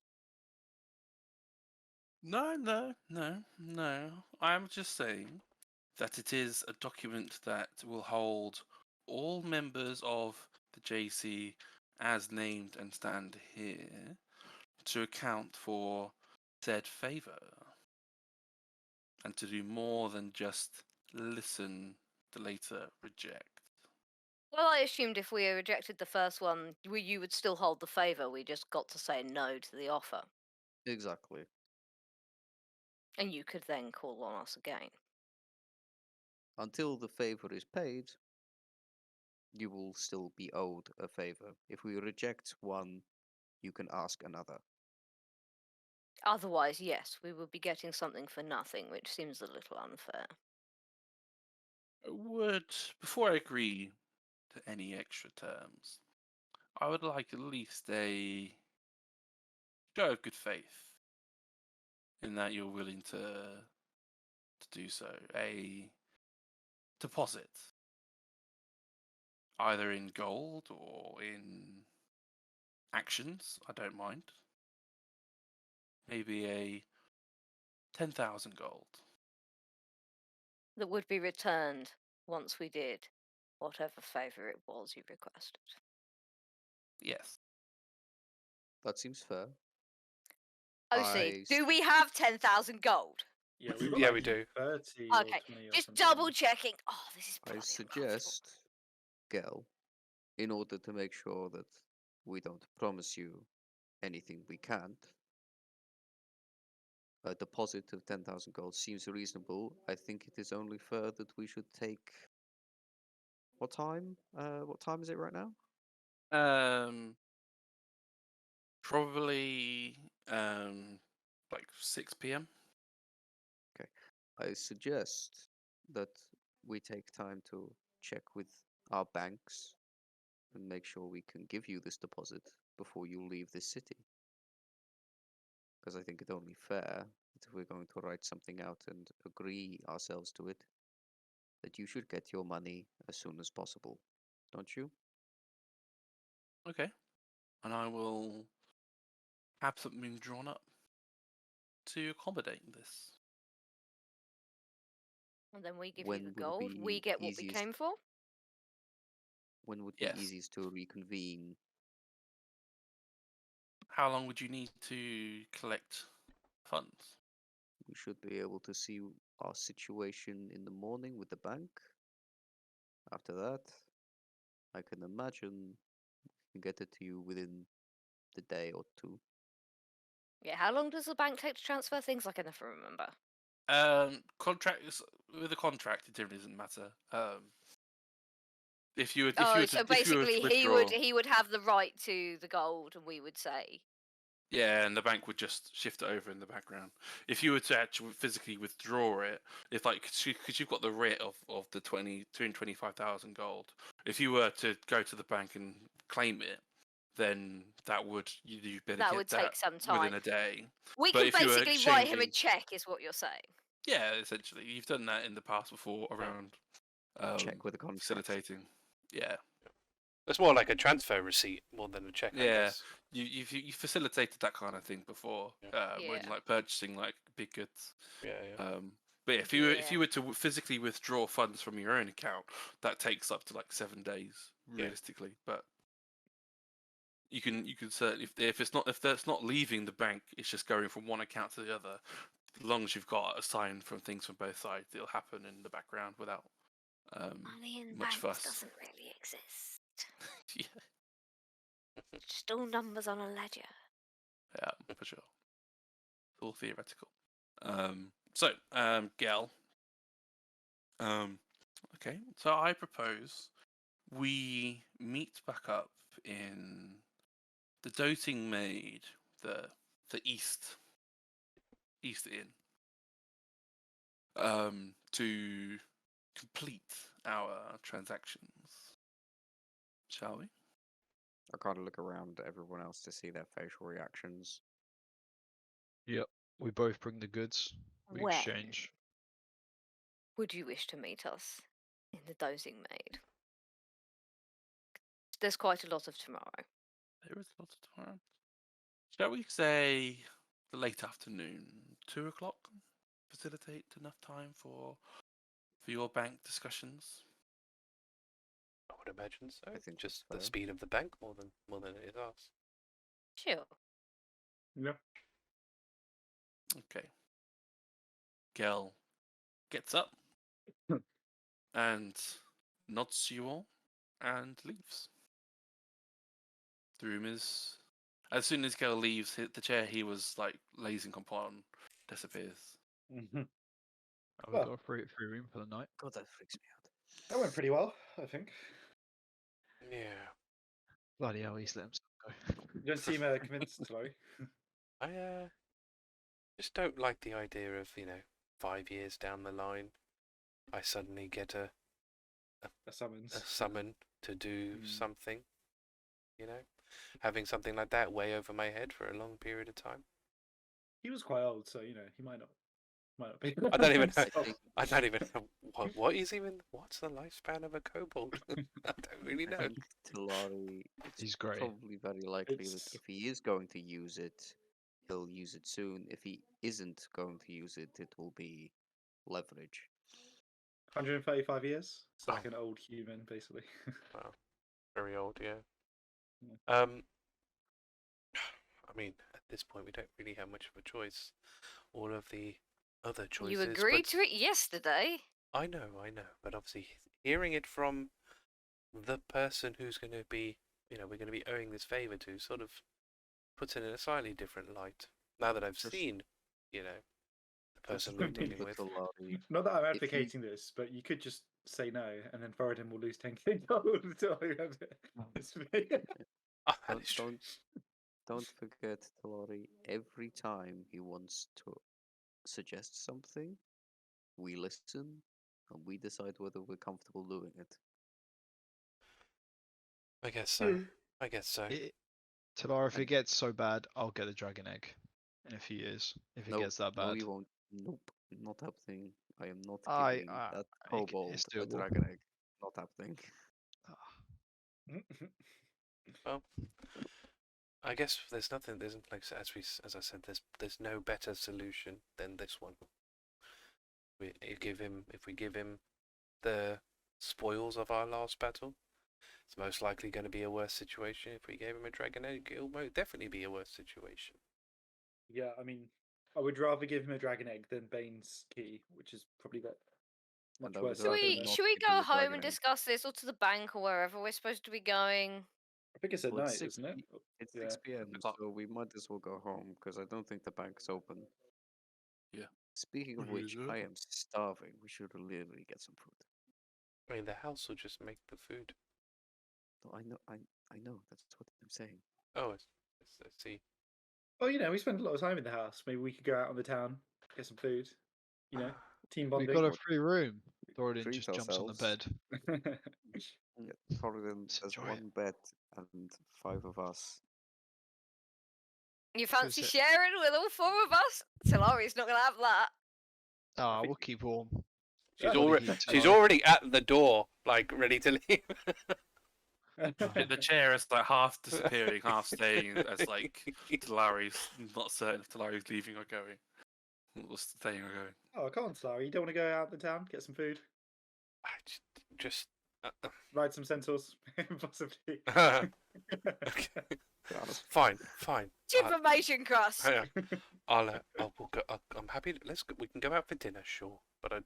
No. I'm just saying that it is a document that will hold all members of the JC as named and stand here to account for said favour. And to do more than just listen to later reject. Well, I assumed if we rejected the first one, you would still hold the favour. We just got to say no to the offer. Exactly. And you could then call on us again. Until the favor is paid, you will still be owed a favor. If we reject one, you can ask another. Otherwise, yes, we would be getting something for nothing, which seems a little unfair. Before I agree to any extra terms, I would like at least a show of good faith in that you're willing to do so. A deposit, either in gold or in actions, I don't mind. Maybe a 10,000 gold. That would be returned once we did whatever favour it was you requested. Yes. That seems fair. OC, do we have 10,000 gold? Yeah, we've got Yeah, like we do. 30 or Okay, 20 or just something. double checking. Oh, this is I bloody uncomfortable. suggest, Gel, in order to make sure that we don't promise you anything we can't, a deposit of 10,000 gold seems reasonable. I think it is only fair that we should take What time? What time is it right now? Probably like 6 p.m. I suggest that we take time to check with our banks and make sure we can give you this deposit before you leave this city. Because I think it's only fair that if we're going to write something out and agree ourselves to it, that you should get your money as soon as possible. Don't you? Okay. And I will have something drawn up to accommodate this. And then we give you When the would it gold. We be get what we easiest? came for. When would Yes. be easiest to reconvene? How long would you need to collect funds? We should be able to see our situation in the morning with the bank. After that, I can imagine we can get it to you within the day or two. Yeah, how long does the bank take to transfer things? I can never remember. Contracts with a contract, it generally doesn't matter. If you were So to basically, withdraw, he would have the right to the gold, and we would say, yeah, and the bank would just shift it over in the background. If you were to actually physically withdraw it, if like because you've got the writ of the 225,000 gold, if you were to go to the bank and claim it, then that would you better that get would that take some within time. a day. We But can if you were basically write him a exchanging, check, is what you're saying. yeah, essentially, you've done that in the past before around Check with the contract. facilitating. Yeah, It's more like a transfer receipt more than a check, I yeah. guess. You facilitated that kind of thing before, when Yeah. like purchasing like big goods. Yeah. But yeah, if you were to physically withdraw funds from your own account, that takes up to like 7 days Yeah. realistically. But you can certainly if that's not leaving the bank, it's just going from one account to the other. As long as you've got a sign from things from both sides, it'll happen in the background without Money in much banks fuss. doesn't really exist. Yeah, It's just all numbers on a ledger. for sure. It's all theoretical. Gel. Okay, so I propose we meet back up in the Doting Maid, the East Inn, to complete our transactions. Shall we? I kind of look around at everyone else to see their facial reactions. Yep. We both bring the goods. We When exchange. would you wish to meet us in the Dozing Maid? There's quite a lot of tomorrow. There is a lot of time. Shall we say the late afternoon, 2 o'clock? Facilitate enough time for your bank discussions. I would imagine so. I think Just that's the fair. speed of the bank more than it is us. Sure. Yeah. Okay. Gel gets up and nods to you all and leaves. The room is. As soon as Gel leaves, the chair he was like lazing upon disappears. Mhm. Oh, we've Well- got a free room for the night. God, that freaks me out. That went pretty well, I think. Yeah. Bloody hell, he's let himself go. You don't seem convinced, Talari. I just don't like the idea of, 5 years down the line, I suddenly get a A summons. summon to do Mm. something, having something like that way over my head for a long period of time. He was quite old, so he might not be. I don't even know. I think I don't even know what's the lifespan of a kobold? I don't really I know. think Talari, it's He's great. probably very likely that It's- if he is going to use it, he'll use it soon. If he isn't going to use it, it will be leverage. 135 years. So like Oh. an old human, basically. Very old, yeah. Yeah. I mean, at this point, we don't really have much of a choice. All of the other choices. You agreed but to it yesterday. I know, but obviously, hearing it from the person who's going to be, we're going to be owing this favor to, sort of puts it in a slightly different light. Now that I've Just- seen, the the person we're dealing with. Not that I'm If you- advocating this, but you could just say no, and then Thoradin will lose 10k gold until I have this Ah, that is true. Don't forget, Talari, every time he wants to suggest something, we listen and we decide whether we're comfortable doing it. I guess so. I guess so. Talara, if And- it gets so bad, I'll get a dragon egg in a few years. If it No, gets that bad. no, you won't. Nope, not happening. I am not I- giving I- that I- kobold it's a doable. dragon egg. Not happening. Well, I guess there's nothing. There's like as I said, there's no better solution than this one. If we give him the spoils of our last battle, it's most likely going to be a worse situation. If we gave him a dragon egg, it'll definitely be a worse situation. Yeah, I mean, I would rather give him a dragon egg than Bane's key, which is probably got much And I would worse. Should rather we not should we give him go a home dragon and egg. discuss this, or to the bank, or wherever we're supposed to be going? I think it's at Well, night, it's 6 isn't it? It's Yeah. 6 p.m., so we might as well go home because I don't think the bank's open. Yeah. Speaking of which, I am starving. We should literally get some food. I mean, the house will just make the food. No, I know. That's what I'm saying. Oh, I see. Oh, we spend a lot of time in the house. Maybe we could go out on the town, get some food. Team We've bonding. got a free room. Thoradin Treat just jumps on the ourselves. bed. Yeah, Thoradin, Let's there's enjoy it. one bed and 5 of us. You fancy it- sharing with all 4 of us? Talari's not going to have that. Ah, think- we'll keep warm. She's Body already heat, she's Talari. already at the door, like ready to leave. The chair is like half disappearing, half staying, as like Talari's not certain if Talari's leaving or going. Or staying or going. Oh, come on, Talari. You don't want to go out in the town, get some food, I just ride some centaurs, possibly. fine. Information, Krusk. Hang on. We'll go, I'm happy. We can go out for dinner, sure, but I,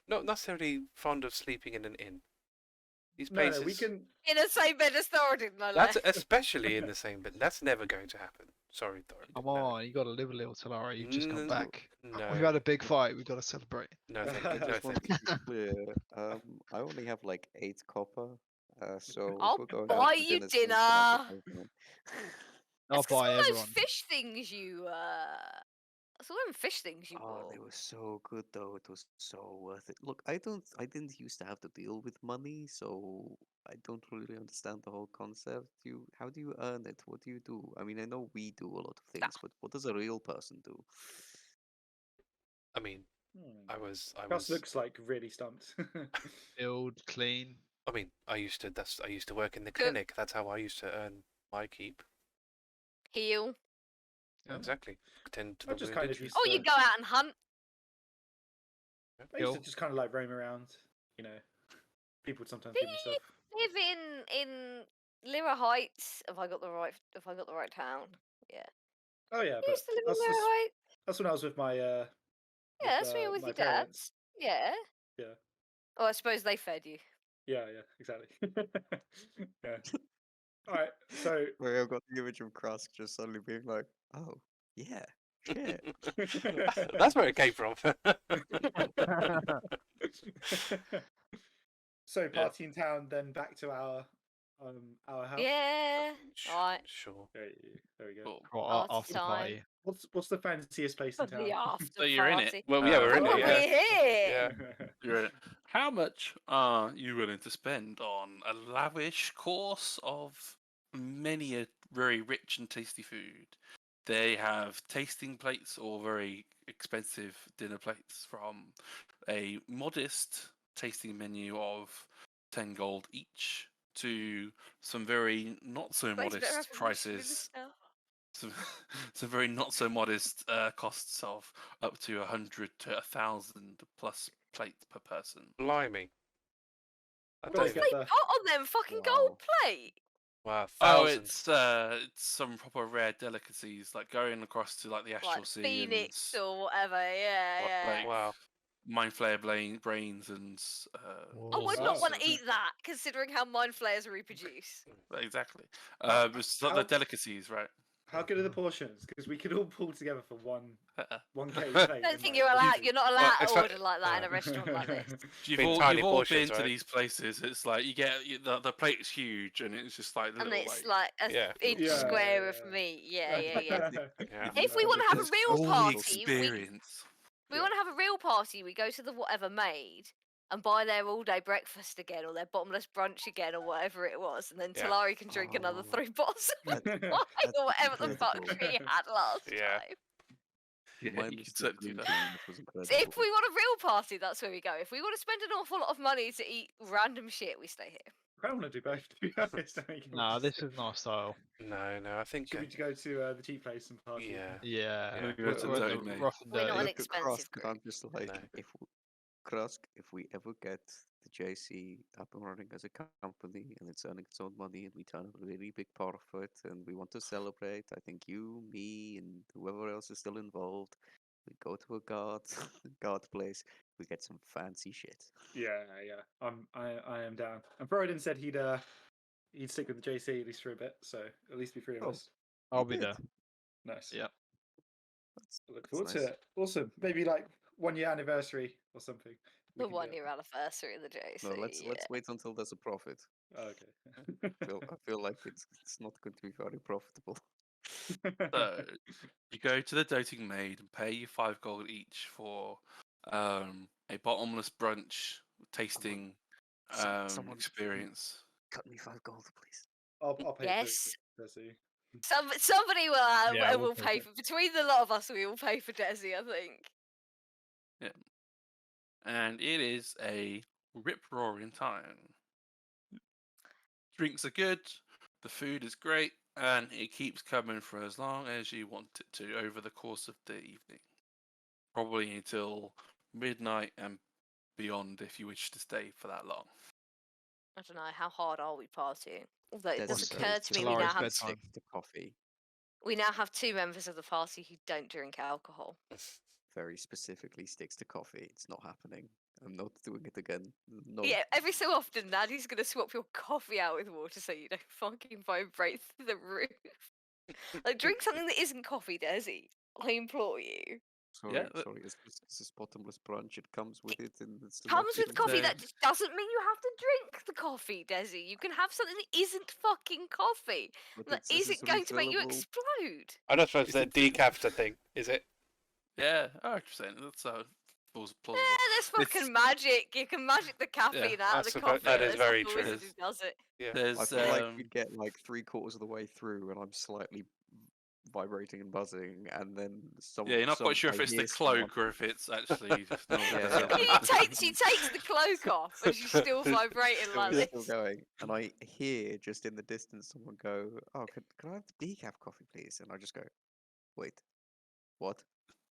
not necessarily fond of sleeping in an inn. These No, places. we can. In the same bed as Thoradin, no That's less. especially in the same bed. That's never going to happen. Sorry, Thoradin. Come on, you got to live a little, Talari. You've just come back. No. We've had a big fight. We've got to celebrate. No, thank you. I No, just want thank you. to be clear. I only have like 8 copper. So if I'll we're going buy out for you dinner soon, can I dinner. get something? I'll That's 'cause buy all those everyone. fish things you. That's all them fish things you Oh, bought. they were so good though. It was so worth it. Look, I didn't used to have to deal with money, so I don't really understand the whole concept. How do you earn it? What do you do? I mean, I know we do a lot of things, but what does a real person do? I mean, I Gus was. looks like really stumped. Build, clean. I mean, I used to work in the Cook. clinic. That's how I used to earn my keep. Heal. Yeah. Exactly. Tend to I the just wounded. kind of used Oh, to. you go out and hunt. I used to Hill. just kind of like roam around. People would sometimes give me stuff. Live in Lyra Heights. Have I got the right town? Yeah. Oh yeah, I but used to live in that's, Lyra that's, Heights. that's when I was with my. Yeah, that's when you're with my your dad. parents. Yeah. Yeah. Oh, I suppose they fed you. Yeah, exactly. Yeah. All right, so Where I've got the image of Krusk just suddenly being like, oh yeah, shit. That's where it came from. so party in town, then back to our house. Yeah. Alright. Sure. There we go. Cool. Or Party after time. party. What's the fanciest place in For town? the after So you're in party. it. Well, yeah, we're in Oh, it. we're Yeah. here. Yeah. You're in it. How much are you willing to spend on a lavish course of many a very rich and tasty food? They have tasting plates or very expensive dinner plates from a modest tasting menu of 10 gold each to some very not so But it's better modest if we shoot in the prices. snow. Some very not so modest costs of up to 100 to 1,000 plus plates per person. Blimey. I Gotta don't What's even. get they the- put on them fucking gold plate? Wow, Oh, 1,000. it's some proper rare delicacies, like going across to like the Astral Like Sea Phoenix and or whatever. Yeah, yeah. like Wow. Mind Flayer brains and I would Oh, not want so- to eat that, considering how mind flayers reproduce. exactly. How- It's not how- the delicacies, right? How good are the portions? Because we could all pull together for one cave. I don't think you're allowed. You're not allowed to order like that in a no. restaurant like this. You've Been all, tiny you've all portions, been to right? these places. It's like you get the plate's huge, and it's just like the And little it's like like an Yeah. inch Yeah, square yeah, of yeah. meat. Yeah. Yeah. If we want to have a it's real all the party, experience. we want to have a real party, we go to the Whatever Made and buy their all-day breakfast again, or their bottomless brunch again, or whatever it was, and then Yeah. Talari can drink another Oh, 3 bottles of that- wine, that's or whatever the fuck incredible. she had last Yeah. time. Yeah, My you can mistake certainly do that. drinking, that was So incredible. if we want a real party, that's where we go. If we want to spend an awful lot of money to eat random shit, we stay here. I want to do both, to be honest. I think No, this is not our style. No, I think. Should we go to the cheap place and party? Yeah. Yeah. Yeah. We'll go We're to at the Dirty Mate. rough and We're not dirty. an Look at expensive Krusk, and I'm group. just like, No. Krusk, if we ever get the JC up and running as a company and it's earning its own money and we turn a really big profit and we want to celebrate, I think you, me, and whoever else is still involved, we go to a guard place, we get some fancy shit. Yeah. I am down. And Thoradin said he'd stick with the JC at least for a bit, so at least be 3 of Oh. us. I'll be did. there. Nice. Yeah. Look That's forward to nice. it. Awesome. Maybe like 1 year anniversary or something. We The can do it. 1 year anniversary of the JC. No, let's wait until there's a profit. Oh, okay. I feel like it's not going to be very profitable. So you go to the Doting Maid and pay you 5 gold each for a bottomless brunch tasting Someone experience. cut me 5 gold, please. I'll pay Yes. for Desi. Somebody will have, Yeah, and we'll we'll pay pay for for between the lot of us. We will pay for Desi, I think. And it is a rip-roaring time. Drinks are good, the food is great, and it keeps coming for as long as you want it to over the course of the evening. Probably until midnight and beyond if you wish to stay for that long. I don't know, how hard are we partying? Although it There's does a occur to me, we Talari's now have bedtime. The coffee. we now have 2 members of the party who don't drink alcohol. Very specifically sticks to coffee. It's not happening. I'm not doing it again. No. Yeah, every so often, Nadia's gonna swap your coffee out with water so you don't fucking vibrate through the roof. Like, drink something that isn't coffee, Desi. I implore you. Sorry, Yeah, but- sorry. It's this bottomless brunch. It comes with it, and it's Comes with coffee. So- That just doesn't mean you have to drink the coffee, Desi. You can have something that isn't fucking coffee. That isn't going to make you explode. I'm not supposed Is to it- decaf a thing, is it? Yeah, 100%. That's plausible. Yeah, there's fucking magic. You can magic the caffeine out of That's the a coffee. that is There's very a true. wizard who does it. Yeah. I There's feel like we'd get like 3/4 of the way through, and I'm slightly vibrating and buzzing, and then yeah, you're not quite sure if I it's the hear someone- cloak or if it's actually just normal. Yeah. She takes the cloak off, and she's still vibrating like It's this. still going, and I hear just in the distance someone go, "Oh, can I have the decaf coffee, please?" And I just go, "Wait, what?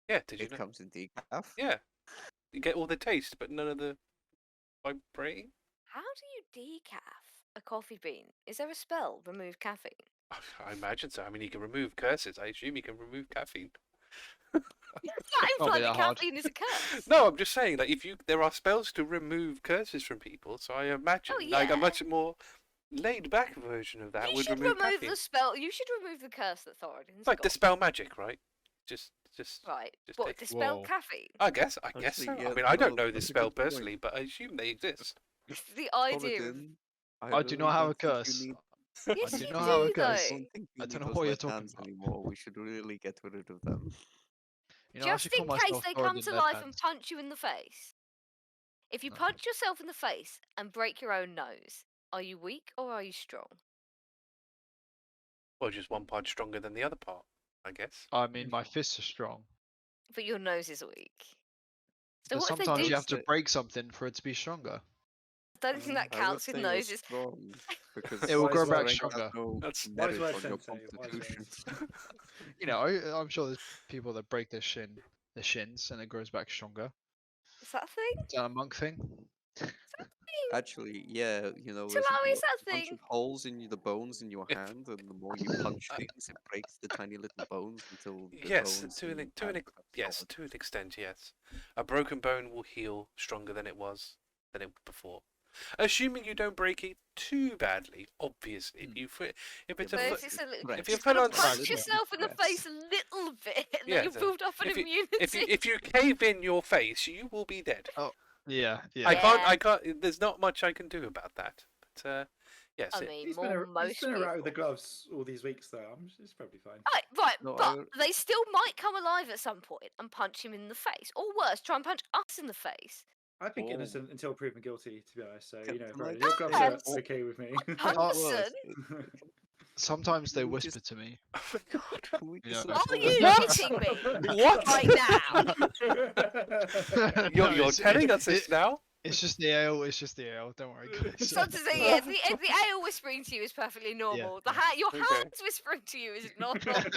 Yeah, did you It know? comes in decaf?" Yeah. You get all the taste, but none of the vibrating? How do you decaf a coffee bean? Is there a spell? Remove caffeine. I imagine so. I mean, you can remove curses. I assume you can remove caffeine. That Can't implies be that that hard. caffeine is a curse. No, I'm just saying that there are spells to remove curses from people, so I imagine like a yeah. much more laid back version of that You would should remove remove caffeine. the spell. You should remove the curse that Thoradin's It's like got. dispel magic, right? Just Right. just What, take- dispel Whoa. caffeine? I guess so. Actually, I yeah, mean, I don't no, know this that's a spell good point. personally, but I assume they exist. It's the idea of... Thoradin, I do really not have a don't think you curse. need- Yes, do you not have a do, curse. I though. don't think you I need don't know those what you're left talking hands about. anymore. We should really get rid of them. You know, I Just should call in case myself they come Thoradin to Deadpans. life and punch you in the face. If you No. punch yourself in the face and break your own nose, are you weak or are you strong? Or just one part stronger than the other part, I guess. I mean, my fists are strong. But your nose is weak. So But what if they sometimes do? you have to Say- break something for it to be stronger. I don't think that I would counts with say you're noses. strong, because It will Wise grow back words. strength has stronger. no That's- merit Wise on your words, Sensei, wise constitution. You know, I'm sure there's people that break their shins, and it grows back stronger. Is that a thing? Is that a monk thing? Actually, yeah, you know, So there's how is a that bunch thing? of holes in the bones in your If- hand, and the more you punch things, it breaks the tiny little bones until the Yes, bones to in an, your to an, hand ex- become yes, solid. to an extent, yes. A broken bone will heal stronger than it was before. Assuming you don't break it too badly, obviously. If it's But a if it's a little, if you you're just full gotta on punch Right, yourself in the yes. face a little bit, and Yeah, then you so build up an if you- immunity. if you cave in your face, you will be dead. Yeah, yeah. I can't. There's not much I can do about that. But yes, I mean, He's more been, most he's been around with the people. gloves all these weeks, though. It's probably fine. Right, No, but they still might come alive at some point and punch him in the face, or worse, try and punch us in the face. I think Oh. innocent until proven guilty, to be honest. So, Can- you know, can I Frodo, your just gloves say- are Yes. okay with me. Hudson, Sometimes they Can we whisper just- to me. Oh my god. Can we Yeah. just are let you Thoradin- hitting me What? right now? You're No, telling us this now? It's just the ale. It's just the ale. Don't worry, guys. So to say, yeah, if the ale whispering to you is perfectly normal, yeah. your Okay. hands whispering to you is not normal.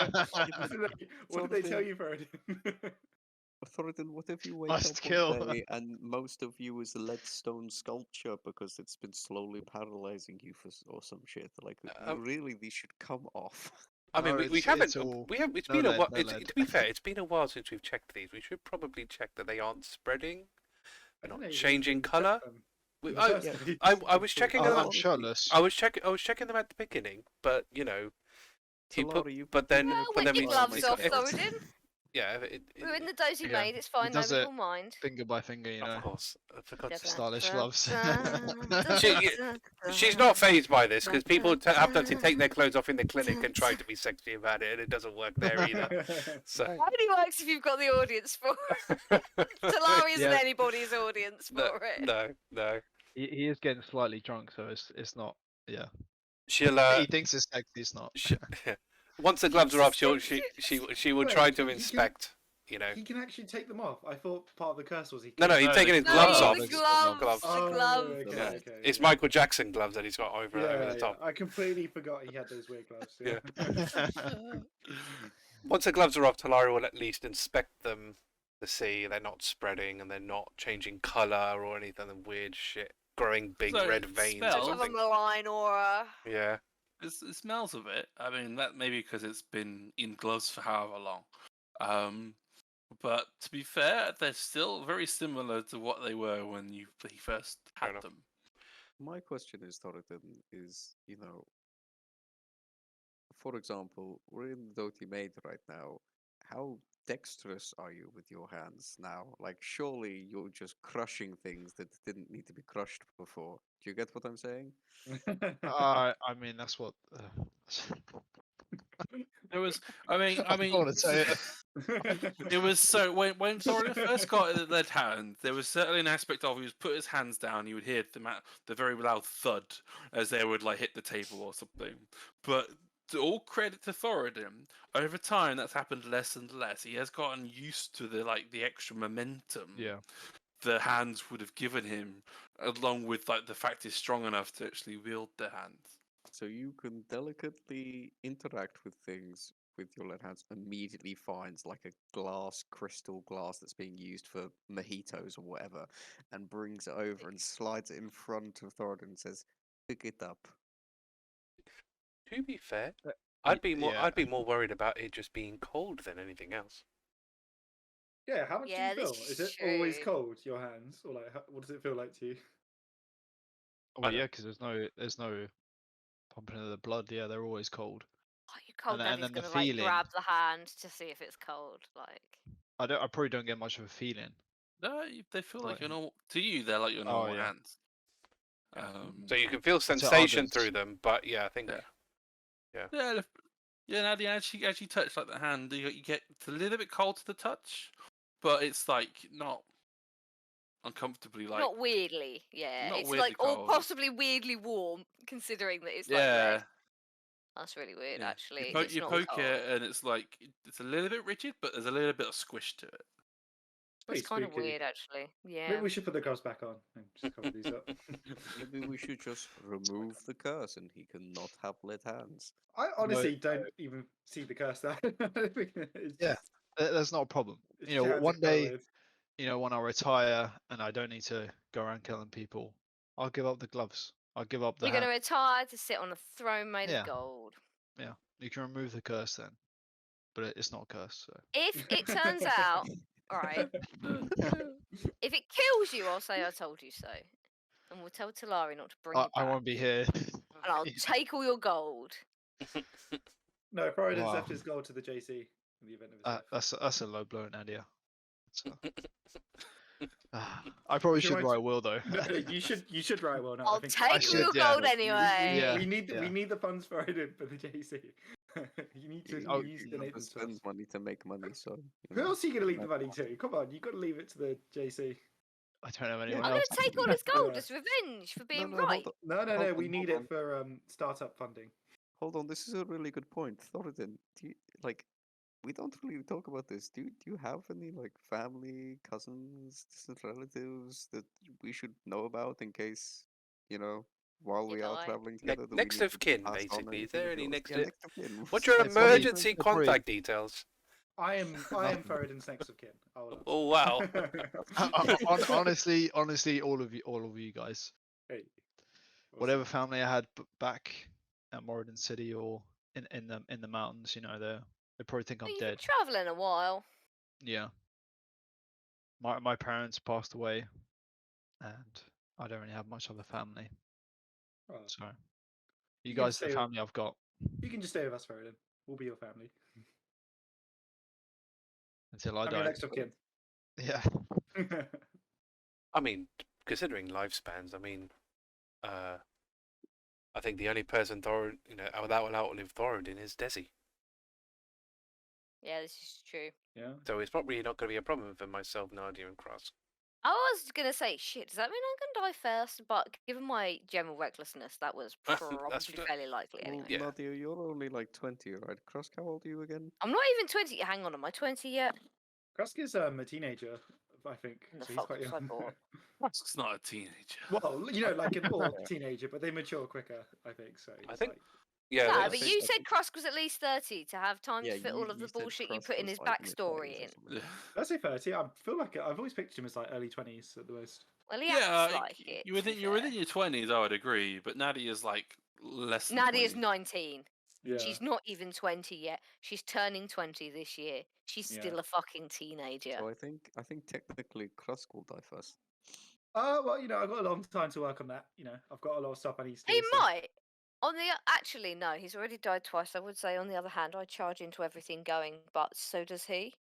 What did they tell you, Frodo? Thoradin, what if you wake Must up kill. one day and most of you is leadstone sculpture because it's been slowly paralyzing you or some shit? Like, really, these should come off. I mean, No, we it's haven't. all- It's no been a lead, while. no lead. To be fair, it's been a while since we've checked these. We should probably check that they aren't spreading, they're not changing colour. I was checking them. I'm shirtless. I was checking them at the beginning, but you know, Talari, you but then Well, but whip then your we gloves off, if- Thoradin. Yeah, We're in the dozy Yeah, maid, it's fine, he no does one it. will mind. Finger by finger, you know. of course. For God's sake. Stylish gloves. She's not phased by this because people have to take their clothes off in the clinic and try to be sexy about it, and it doesn't work there either. So It only works if you've got the audience for it. Talari isn't Yeah. anybody's audience for it. no. He is getting slightly drunk, so it's not. Yeah. She'll He thinks it's sexy. It's not. once the gloves are off, she will Wait, try to you can- inspect. You know. He can actually take them off. I thought part of the curse was he. No, he's No, taking his the- gloves No, off. the Gloves. gloves, the Oh, gloves. okay, Yeah. okay, It's yeah. Michael Jackson gloves that he's got over Yeah, the top. I completely forgot he had those weird gloves. Yeah. Once the gloves are off, Talari will at least inspect them to see they're not spreading and they're not changing colour or anything weird shit, growing big So red it veins or smells- Of a something. malign aura. Yeah. It smells of it. I mean, that maybe because it's been in gloves for however long. But to be fair, they're still very similar to what they were when he first Fair had enough. them. My question is, Thoradin, is, for example, we're in Doti Maid right now. How dexterous are you with your hands now? Like, surely you're just crushing things that didn't need to be crushed before. Do you get what I'm saying? I mean, that's what. It was. I mean. I don't want to say it. It was so when Thoradin first got the lead hand, there was certainly an aspect of he was put his hands down, you would hear the very loud thud as they would like hit the table or something. But to all credit to Thoradin, over time that's happened less and less. He has gotten used to the extra momentum Yeah. the hands would have given him, along with the fact he's strong enough to actually wield the hands. So you can delicately interact with things with your left hands, immediately finds like a crystal glass that's being used for mojitos or whatever, and brings it over and slides it in front of Thoradin and says, "Pick it up." To be fair, Uh, I'd be more yeah. worried about it just being cold than anything else. Yeah, how much Yeah, do you this feel? is Is it always true. cold, your hands? Or what does it feel like to you? Well, yeah, because there's no pumping of the blood. Yeah, they're always cold. Oh, your cold And daddy's then the gonna feeling- grab the hand to see if it's cold. I probably don't get much of a feeling. No, they feel like Right. your normal. To you, they're like your Oh, normal yeah. hands. So you can feel to sensation others. through them, but yeah, I think Yeah, Nadia, as you touch the hand, you get it's a little bit cold to the touch, but it's not uncomfortably Not weirdly, yeah. not It's weirdly or cold. possibly weirdly warm, considering that it's yeah. red. That's really weird, Yeah. actually. You It's not poke cold. it, and it's it's a little bit rigid, but there's a little bit of squish to it. It's kind of spooky. weird, actually. Yeah. Maybe we should put the gloves back on and just cover these up. Maybe we should just remove the curse and he can not have lead hands. I honestly don't even see the curse there. Yeah. There's not a problem. It's You know, just hands one are day, coloured. when I retire and I don't need to go around killing people, I'll give up the gloves. I'll give up the You're going to hand. retire to sit on a throne made Yeah. of gold. Yeah, you can remove the curse then, but it's not a curse. So. If it turns out, alright, if it kills you, I'll say I told you so. And we'll tell Talari not to bring you I back. won't be here. And I'll take all your gold. No, Thoradin's Wow. left his gold to the JC in the event of his death. That's a low blow, Nadia. I probably should write a will though. No, you should write well now. I'll I think take all should, your yeah. gold anyway. Yeah. We need yeah. we need the funds for it for the JC. You need to You use you donate have to them to spend us. money to make money, so you Who know. else are you gonna leave the money to? Come on, you got to leave it to the JC. I don't know I'm anyone going else. to take all his gold Yeah. as revenge for being no, right. No, Hold we on, need hold it for startup funding. Hold on, this is a really good point. Thoradin, do you, like, we don't really talk about this. Do you have any, like, family, cousins, distant relatives that we should know about in case, you know, while we Did are I? traveling together? that we Next need of to kin, pass on basically. Is anything there of any yours? next Yeah, of... next of kin. What's your It's probably emergency the breed. contact details? I am Thoradin's next of kin. I will Oh, wow. Honestly, all of you guys. Hey, Whatever family I had back at Moradin City or in the mountains, you know, they probably think Well, I'm you've been dead. travelling a while. Yeah. My parents passed away, and I don't really have much of a family. Well, So, You you can guys, are the stay- family I've got you can just stay with us, Thoradin. We'll be your family. until I I'm your die. next of kin. Yeah. I mean, considering lifespans, I mean, I think the only person that will outlive Thoradin is Desi. Yeah, this is true. Yeah. So it's probably not going to be a problem for myself, Nadia, and Krusk. I was going to say, shit, does that mean I'm going to die first? But given my general recklessness, that was probably fairly likely Well, anyway. Yeah. Nadia, you're only like 20, right? Krusk, how old are you again? I'm not even 20. Hang on, am I 20 yet? Krusk is a teenager, I think. When the So he's fuck quite was I young. born? It's not a teenager. Well, you know, like an old teenager, but they mature quicker, I think. So I he's think- like, Yeah, No, that's- but think- you I said think- Krusk was at least 30 to have time Yeah, to fit all of the you said bullshit you Krusk put in was, his like, backstory mid-20s or in. something. did I say 30? I feel like I've always pictured him as like early 20s at the most. Well, he Yeah, acts like it. you're within your 20s, I would agree, but Nadia's like less than Nadia's 20. 19. Yeah. She's not even 20 yet. She's turning 20 this year. She's Yeah. still a fucking teenager. So I think technically Krusk will die first. Well, you know, I've got a long time to work on that. You know, I've got a lot of stuff I need to do. He so- might. Actually, no, he's already died twice. I would say, on the other hand, I charge into everything going, but so does he.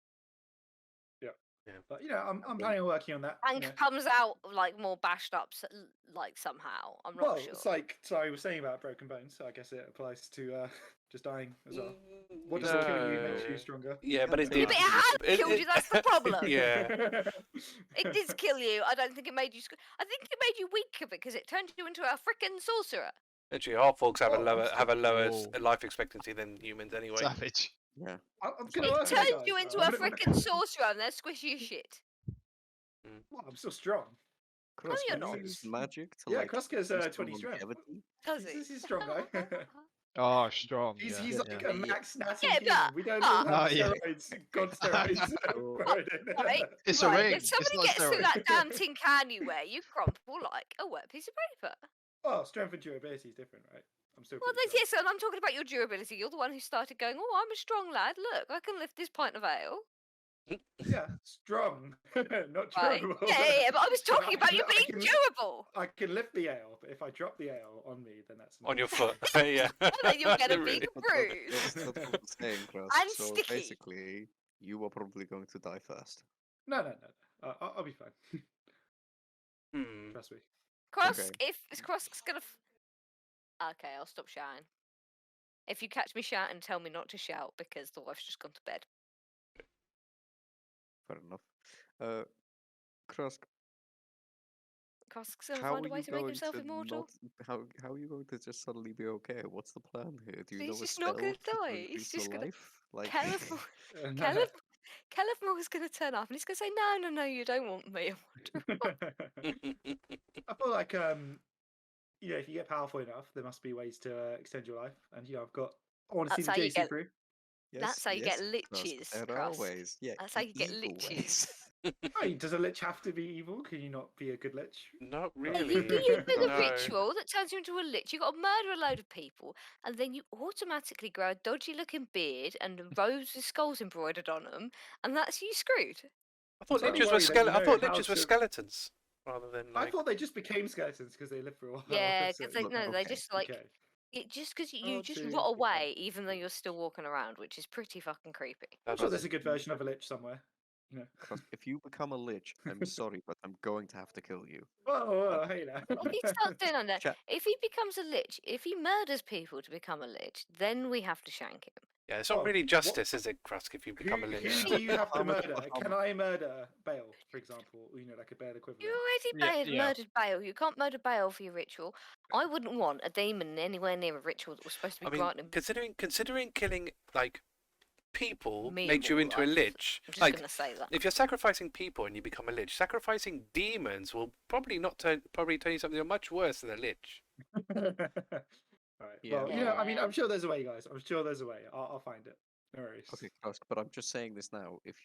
But you know, I'm planning on working on that. And you know. comes out like more bashed up, like somehow. I'm not Well, sure. it's like so I was saying about broken bones. So I guess it applies to just dying as well. What does No. it kill you makes you stronger. Yeah, but it Yeah, did. but it has killed you, that's the problem. Yeah. It did kill you. I don't think it made you. I think it made you weaker because it turned you into a freaking sorcerer. Actually, Half-Orcs have Oh, a lower Whoa. life expectancy than humans anyway. Savage. Yeah. I'm It gonna It work on turned that, you guys. into a freaking sorcerer and they're squishy as shit. Well, I'm still strong. Krusk you're can not. use magic to Yeah, like Krusk is boost 20 strength. longevity. Does He's he? a strong guy. Oh, strong. He's yeah, like yeah. a max natty Yeah, human. but- We don't but- all have Oh, yeah. steroids. God steroids. Right. It's a Right, ring. if somebody it's not gets through steroid. that damn tin can you wear, you crumple like a wet piece of paper. Oh, strength and durability is different, right? I'm still. Well, pretty that's yes, and I'm talking about your durability. You're the one who started going, "Oh, I'm a strong lad. Look, I can lift this pint of ale." strong. Yeah, strong, not Right? durable. Yeah, but I was talking I about can- you I being can- durable. I can lift the ale, but if I drop the ale on me, then that's On your not- foot. Yeah. Well, then you'll get a Really. big That's bruise. that's what I'm saying, Krusk. And so sticky. basically, you are probably going to die first. No. I'll be fine. Hmm. Trust me. Krusk, Okay. if Krusk's gonna. Okay, I'll stop shouting. If you catch me shouting, tell me not to shout because the wife's just gone to bed. Fair enough. Krusk, Krusk's gonna how find are a way you to make going himself to immortal. how are you going to just suddenly be okay? What's the plan here? Do you know He's a just not spell gonna to die, he's increase just your gonna- life? Like, Caleb, Caleb Moore's gonna turn up and he's gonna say, "No, you don't want me." I feel like you know, if you get powerful enough, there must be ways to extend your life. And you know, I want to see That's the how you JC get- through. That's how you get Krusk, liches, There are Krusk. ways. Yeah, That's how you get evil liches. ways. Hey, does a lich have to be evil? Can you not be a good lich? Not Yeah, really. you do a No. ritual that turns you into a lich. You got to murder a load of people, and then you automatically grow a dodgy-looking beard and rows with skulls embroidered on them, and that's you screwed. I thought I'm liches worried that you I thought know liches how were to- skeletons. rather than I like. thought they just became skeletons because they lived for a while. Yeah, so- because they okay, just like okay. just because you Oh, just dear, rot okay. away even though you're still walking around, which is pretty fucking creepy. I'm That's sure what there's they- a good version of a lich somewhere. You know. Krusk, if you become a lich, I'm sorry, but I'm going to have to kill you. Oh, hey now. If he starts doing on that, Chat. if he becomes a lich, if he murders people to become a lich, then we have to shank him. Yeah, it's not Oh, really what- justice, is it, Krusk? If you Who, become a lich. who do you have to Bahamut, murder? Can I murder Bale, for example? You know, like a Bale You equivalent. already murdered Bale. You can't murder Bale for your ritual. I wouldn't want a demon anywhere near a ritual that was supposed to I be mean, granted considering killing like people me makes you more into a life. lich. I'm just Like, gonna say that. if you're sacrificing people and you become a lich, sacrificing demons will probably turn you something much worse than a lich. Right. Yeah, Well, you know, I mean, Yeah. I'm sure there's a way, guys. I'm sure there's a way. I'll find it. No worries. Okay, Krusk, but I'm just saying this now. If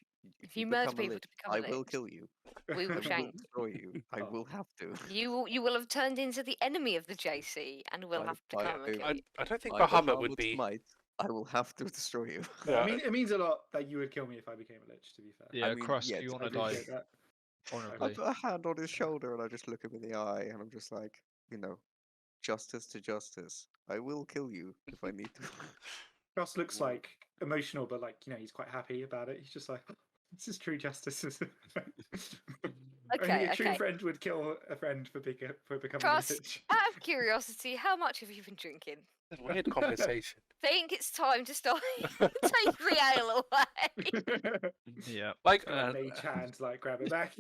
you murder become a people lich, to become a I will lich, kill you. we I will will shank. destroy you. I Oh. will have to. You will have turned into the enemy of the JC, and we'll By- have to by come and over- kill you. I don't think By Bahamut would Bahamut's be. might, I will have to destroy you. No, Yeah. I mean, it means a lot that you would kill me if I became a lich. To be fair. Yeah, I mean, Krusk, yeah, you I want I to die appreciate that. I honorably. put a hand on his shoulder and I just look him in the eye and I'm just like, justice to justice. I will kill you if I need to. Ross looks like emotional, but like he's quite happy about it. He's just like, this is true justice. Only a true friend would kill a friend for becoming Trust, a lich. out of curiosity, how much have you been drinking? Weird conversation. Think it's time to start take the ale away. Yeah. Like, Mage hand, like grab it back.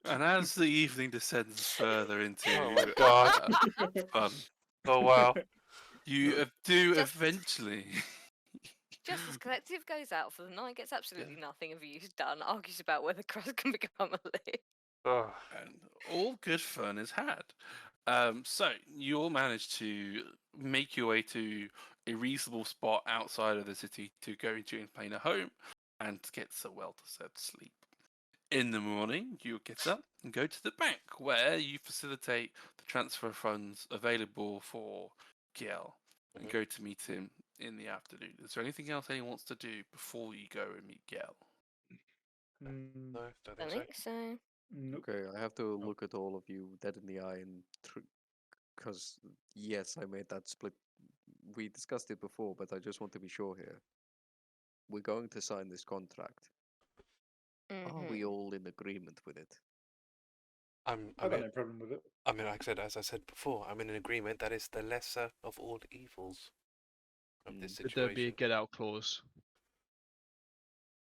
And as the evening descends further into Oh my God. fun, oh wow. you do Just- eventually. Justice Collective goes out for the night, gets absolutely nothing of use done, argues about whether Krusk can become a lich. Oh. And all good fun is had. So you all manage to make your way to a reasonable spot outside of the city to go into and play a home and get a well-deserved sleep. In the morning, you get up and go to the bank where you facilitate the transfer of funds available for Giel and go to meet him in the afternoon. Is there anything else anyone wants to do before you go and meet Giel? No, don't I think think so. Nope. Okay, I have to look at all of you dead in the eye and because yes, I made that split. We discussed it before, but I just want to be sure here. We're going to sign this contract. Are we all in agreement with it? I I've got mean, no problem with it. I mean, like I said, as I said before, I'm in an agreement that is the lesser of all evils of this Could situation. there be a get out clause?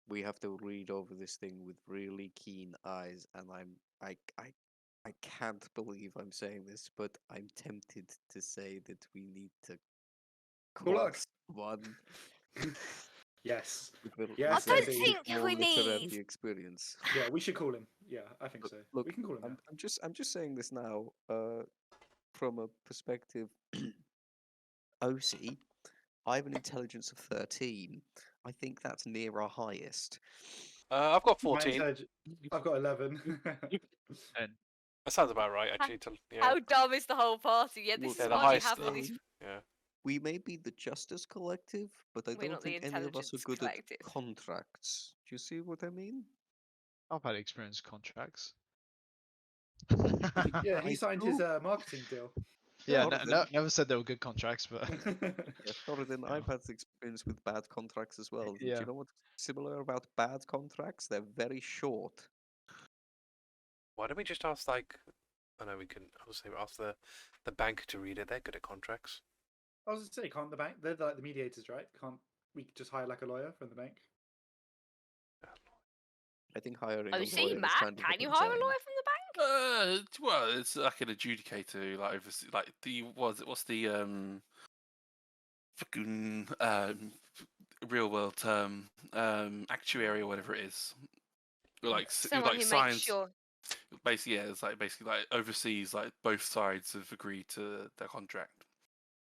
We have to read over this thing with really keen eyes, and I can't believe I'm saying this, but I'm tempted to say that we need to Cool call us. one. Yes. with a- Yes, with a I don't Eddie. bit think more we literary need- experience. Yeah, we should call him. Yeah, I think so. Look, we can call him. I'm just saying this now, from a perspective. OC, I have an intelligence of 13. I think that's near our highest. I've got My 14. I've got 11. That sounds about right, actually. Yeah. How dumb is the whole party? Yeah, Well, this yeah, is the why we highest have all stuff. these. Yeah. We may be the Justice Collective, but I We're don't not the think any of us are Intelligence good Collective. at contracts. Do you see what I mean? I've had experience with contracts. Yeah, he I signed do. his marketing deal. Yeah, Thoradin. never said they were good contracts, but Yeah, Thoradin, I've had experience with bad contracts as well. Do Yeah. you know what's similar about bad contracts? They're very short. Why don't we just ask, like, I know we can obviously ask the bank to read it. They're good at contracts. I was going to say, can't the bank? They're like the mediators, right? Can't we just hire like a lawyer from the bank? I think hiring Oh, a see, lawyer is Matt, kind of can a you hire a concern. lawyer from the bank? Well, it's like an adjudicator, like oversee, like the what's the fucking real world term, actuary or whatever it is. Like Someone who signs. makes sure. Basically, yeah, it's like basically like oversees like both sides have agreed to their contract.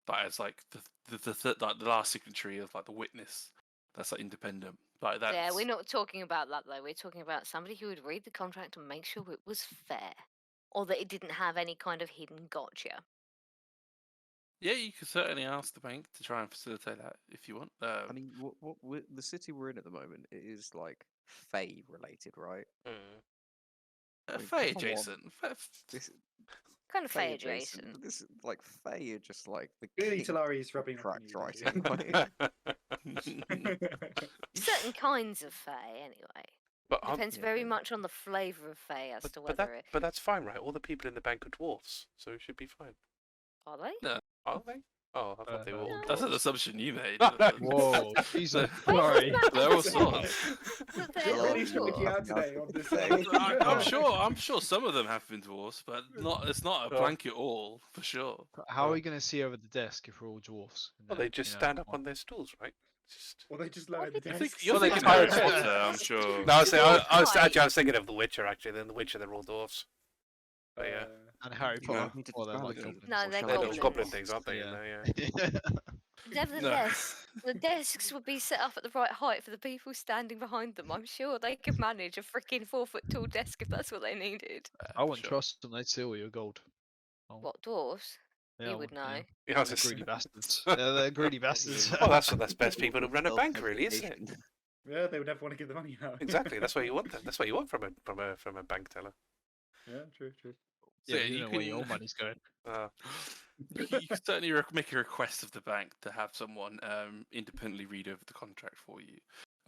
Like as like like the last signatory of like the witness. That's like independent. Like that's Yeah, we're not talking about that though. We're talking about somebody who would read the contract and make sure it was fair, or that it didn't have any kind of hidden gotcha. Yeah, you could certainly ask the bank to try and facilitate that if you want. I mean, the city we're in at the moment, it is like Fae related, right? Mm. mean, Faye come on. adjacent. This Kind of Faye Fey adjacent. adjacent. But this is like Faye are just like the Clearly, king Talari is of rubbing off on contract you. writing. Certain kinds of Fey, anyway. But Depends Yeah, very but- much on the flavour of Fey as to but whether it. that's fine, right? All the people in the bank are dwarfs, so it should be fine. Are they? Are they? Oh, I thought they were all No. That's an dwarfs. assumption you made. Whoa, Jesus, Where's sorry. the They're all map swords. that they're You're all really striking dwarves? out today on this. I'm sure some of them have been dwarfs, but it's not a Oh. blanket all for sure. How are we going to see over the desk if we're all dwarfs? Well, they just stand up on their stools, right? Just... Or they just lower the I desk. You're Well, they thinking can Harry hide. Potter, I'm sure. No, I was, Dwarf I was fight. actually I was thinking of The Witcher, actually. Then The Witcher, they're all dwarfs. But yeah. And Harry You Potter. want me to Well, they're describe like them? goblins. No, Or they're shall They're I little just- goblin things, aren't they? Yeah. Yeah. Nevertheless, the desks would be set up at the right height for the people standing behind them. I'm sure they could manage a freaking 4-foot tall desk if that's what they needed. I wouldn't Sure. trust them. They'd steal your gold. Oh, What, dwarves? yeah, You I would wouldn't, yeah. know. Yeah, I was They're just- greedy bastards. They're greedy bastards. Well, that's best people to run a bank, really, isn't it? Self-replication. Yeah, they would never want to give the money out. Exactly. That's what you want. That's what you want from a bank teller. Yeah, true. So, yeah, yeah, you you know where can- your money's going. You can certainly make a request of the bank to have someone independently read over the contract for you.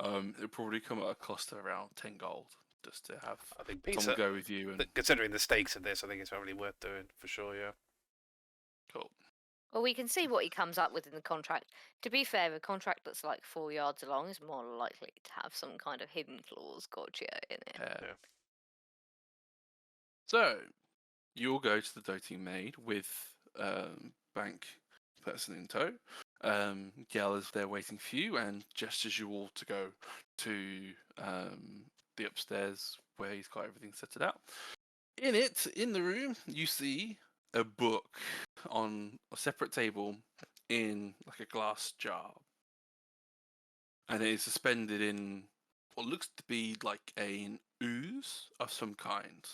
It'll probably come at a cost of around 10 gold just to have I think someone pizza. go with you. And Considering the stakes of this, I think it's probably worth doing for sure. Yeah. cool. Well, we can see what he comes up with in the contract. To be fair, a contract that's like 4 yards long is more likely to have some kind of hidden clause gotcha in it. Yeah. So, you'll go to the doting maid with bank person in tow. Gel is there waiting for you and gestures you all to go to the upstairs where he's got everything set out. In the room, you see a book on a separate table in like a glass jar. And it is suspended in what looks to be like an ooze of some kind.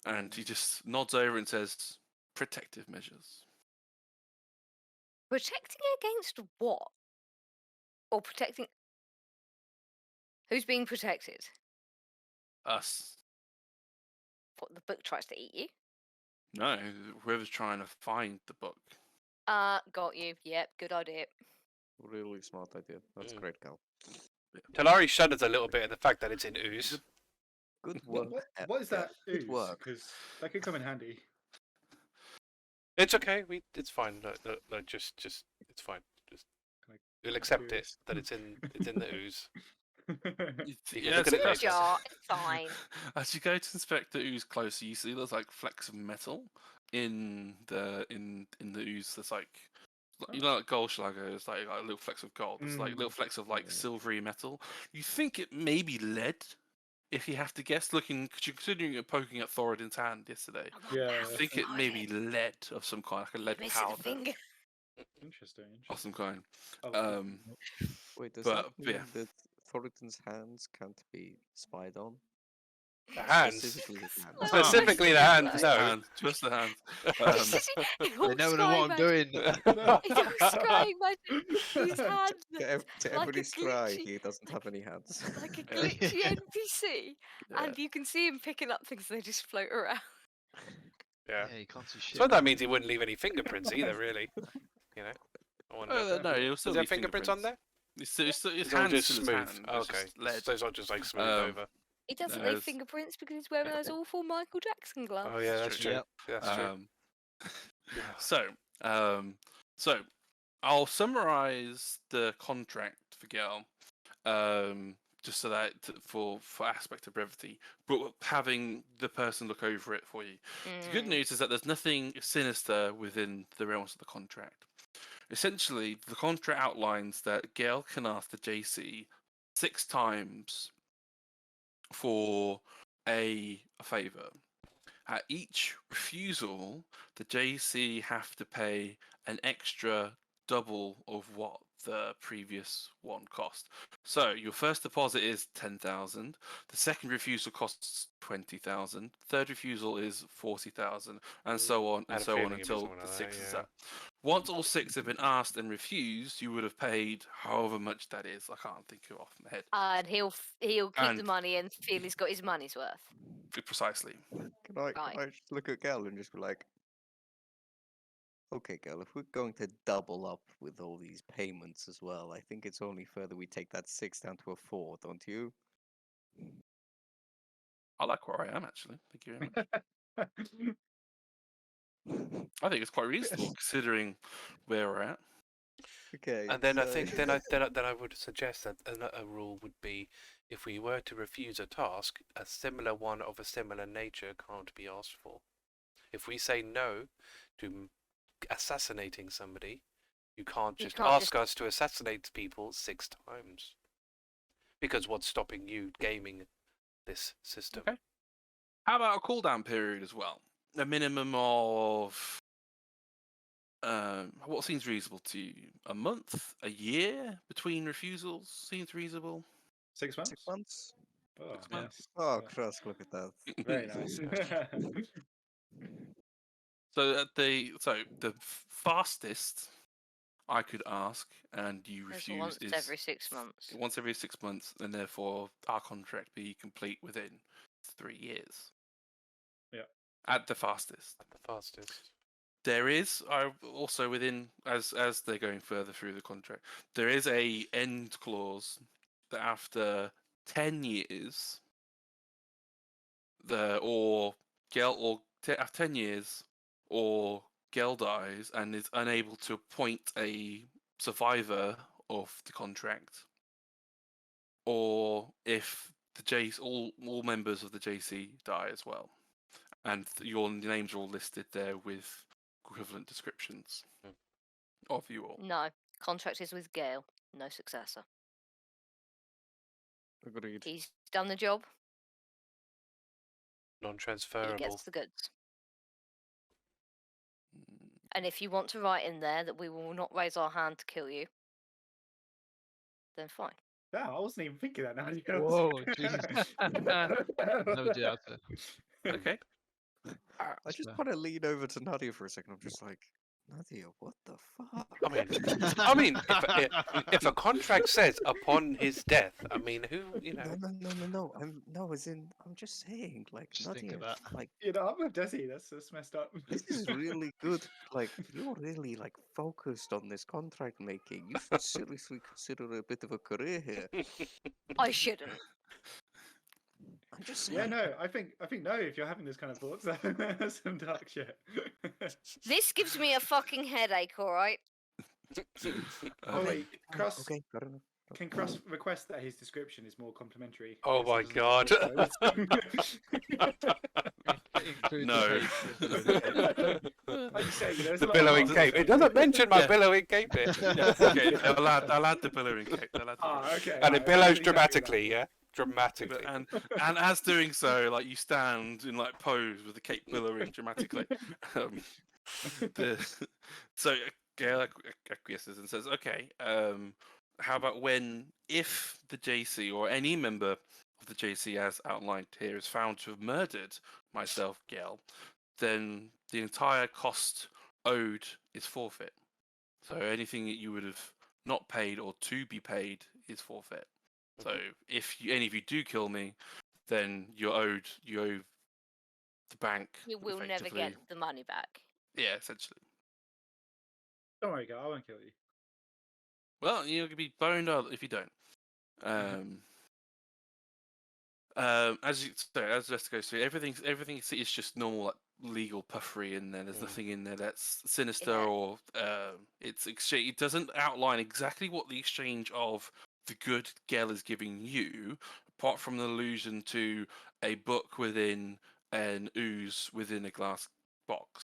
And he just nods over and says, "Protective measures." Protecting against what? Or protecting. Who's being protected? Us. What, the book tries to eat you? No, whoever's trying to find the book. Got you. Yep, good idea. Really smart idea. That's Mm. great, Cal. Talari shudders a little bit at the fact that it's in ooze. Good What, work. what is that Good ooze? work. Because that could come in handy. It's okay. It's fine. No, just it's fine. Just Like, we'll accept it curious. that it's in the ooze. You can Yeah, look at so it Good later. jar, it's fine. as you go to inspect the ooze closer, you see there's like flecks of metal in the ooze. There's like you know, like Goldschlager is like little flecks of gold. There's like little flecks of like Yeah. silvery metal. You think it may be lead, if you have to guess. Considering you're poking at Thoradin's hand yesterday, Yeah, I think it may be lead of some kind, like a lead Missing a powder finger. interesting. of some kind. Oh, Wait, does but, that mean yeah. that Thoradin's hands can't be spied on? The hands. Specifically his hands. Well, Specifically the I hand. suppose The No. hand, just the hand. They never know what I'm doing. He's scrying magic. His hand To like a every scry, glitchy- he doesn't have any hands. like a glitchy NPC, Yeah. and you can see him picking up things. They just float around. Yeah. Yeah, you can't see shit. So that means he wouldn't leave any fingerprints either, really. You know. I wonder. No, you'll Does still he have leave fingerprints on there? His It's all hand's just still his smooth. hand, Oh, it's okay. just lead. So it's not just like smooth Um, over. He doesn't No, leave it's- fingerprints because he's wearing those awful Michael Jackson gloves. Oh yeah, that's true. Yep. That's true. So, I'll summarize the contract for Gail, just so that for aspect of brevity, but having the person look over it for you. The good Mm. news is that there's nothing sinister within the realms of the contract. Essentially, the contract outlines that Gail can ask the JC 6 times for a favour. At each refusal, the JC have to pay an extra double of what the previous one cost. So your first deposit is 10,000. The second refusal costs 20,000. Third refusal is 40,000, and so on I had and a so on feeling it'd be until something the like 6 that, is yeah. up. Once all 6 have been asked and refused, you would have paid however much that is. I can't think of it off my head. And he'll keep the And- money and feel he's got his money's worth. Precisely. Can I just look at Gal and just be like, okay, Gal, if we're going to double up with all these payments as well, I think it's only fair that we take that 6 down to a 4, don't you? I like where I am, actually. Thank you very much. I think it's quite reasonable considering where we're at. Okay. And then I think then I would suggest that a rule would be, if we were to refuse a task, a similar one of a similar nature can't be asked for. If we say no to assassinating somebody, you can't just ask us to assassinate people 6 times. Because what's stopping you gaming this system? Okay. How about a cooldown period as well? A minimum of what seems reasonable to you? A month, a year between refusals seems reasonable. 6 months. 6 months? Oh, 6 months. nice. Oh, Yeah. Krusk, look at that. Very nice. So the fastest I could ask, and you refuse, once is every 6 months. Once every 6 months, and therefore our contract be complete within 3 years. Yeah. At the fastest. At the fastest. There is also within, as they're going further through the contract, there is a end clause that after 10 years, after 10 years, or Gel dies and is unable to appoint a survivor of the contract, or if the all members of the JC die as well, and your names are all listed there with equivalent descriptions of you all. No, contract is with Gale, no successor. Agreed. He's done the job. He Non-transferable. gets the goods. And if you want to write in there that we will not raise our hand to kill you, then fine. Yeah, I wasn't even thinking that, Nadia. Whoa, Jesus. No doubt. Okay. I just want to lean over to Nadia for a second. I'm just like, Nadia, what the fuck? I mean, if a contract says upon his death, I mean, who, you know? No. I'm just saying, like, Just Nadia, think of that. like, I'm with Desi. That's messed up. this is really good. Like, you're really like focused on this contract making. You should seriously consider a bit of a career here. I shouldn't. I'm just saying. Yeah, no, I think no. If you're having this kind of thoughts, that's some dark shit. This gives me a fucking headache, alright? Oh wait, Krusk. Okay, fair enough. Can Krusk request that his description is more complimentary? Oh my god. No. Like you say, you know, The billowing cape. It doesn't mention my billowing cape here. Okay, I'll add the billowing cape. Okay. And it billows dramatically, yeah? Dramatically. And as doing so, like, you stand in like pose with the cape billowing dramatically. So Gail acquiesces and says, "Okay, how about if the JC or any member of the JC, as outlined here, is found to have murdered myself, Gail, then the entire cost owed is forfeit. So anything that you would have not paid or to be paid is forfeit. So if any of you do kill me, then you owe the bank. You will never get the money back. Yeah, essentially. Don't worry, girl. I won't kill you. Well, you're gonna be boned out if you don't. As Jessica goes through, everything is just normal, like, legal puffery in there. There's nothing in there that's sinister or it's exchange. It doesn't outline exactly what the exchange of the good Gel is giving you, apart from an allusion to a book within an ooze within a glass box.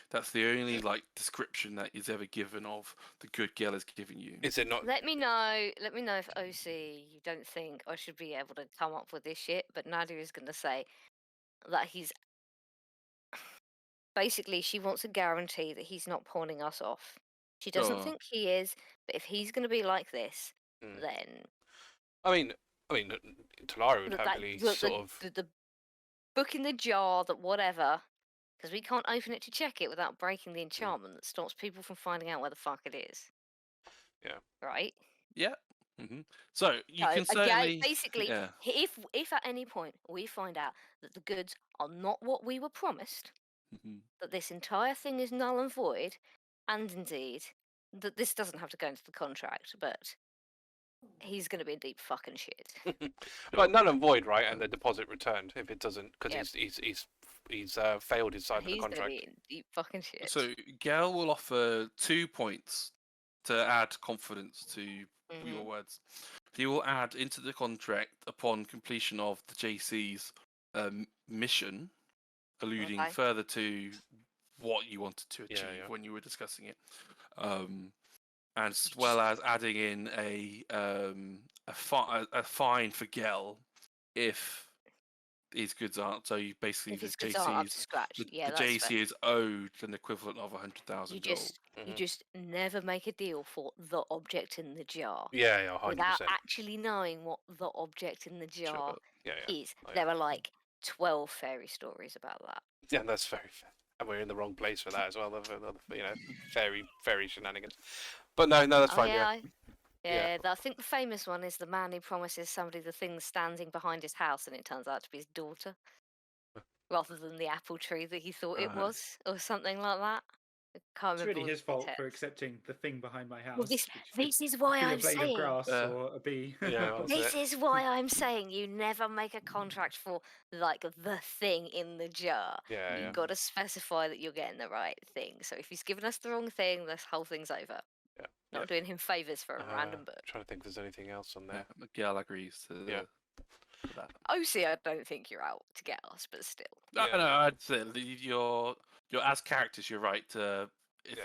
That's the only description that is ever given of the good Gel is giving you. Is it not? Let me know if OC you don't think I should be able to come up with this shit, but Nadia is going to say that he's basically, she wants a guarantee that he's not pawning us off. She doesn't think he is, but if he's going to be like this, then I mean, Talari would happily the book in the jar, that whatever, because we can't open it to check it without breaking the enchantment that stops people from finding out where the fuck it is. Yeah. Right? Yeah. So you can Again, certainly basically, yeah. if at any point we find out that the goods are not what we were promised, that this entire thing is null and void, and indeed that this doesn't have to go into the contract, but he's going to be in deep fucking shit. But null and void, right? And the deposit returned if it doesn't, because Yep. he's failed his side of the He's going to contract. be in deep fucking shit. So Gale will offer 2 points to add confidence to your words. He will add into the contract upon completion of the JC's mission, alluding Okay. further to what you wanted to achieve Yeah. when you were discussing it, as well as adding in a fine for Gel if his goods aren't. So you basically If the his goods aren't up to JC's scratch, yeah, the that's fair. JC is owed an equivalent of 100,000 gold. You just never make a deal for the object in the jar. Yeah, 100%. Without actually knowing what the object in the jar Yeah. is. Oh, yeah. There are like 12 fairy stories about that. Yeah, that's very fair. And we're in the wrong place for that as well. Fairy shenanigans. But no, that's fine. Yeah, I think the famous one is the man who promises somebody the thing standing behind his house, and it turns out to be his daughter, rather than the apple tree that he thought it was, or something like that. I can't It's remember really all his the fault for details. accepting the thing behind my house. Well, this which is why could be a I'm blade of saying. grass or a bee. Yeah, This is why I'm saying you never make a contract for like the thing in the jar. Yeah, You've got to specify that you're getting the right thing. So if he's given us the wrong thing, this whole thing's over. Yeah. Not doing him favors for a random book. Trying to think if there's anything else on there. Yeah, Miguel agrees to that. OC, I don't think you're out to get us, but still. No, I'd say you're as characters, you're right to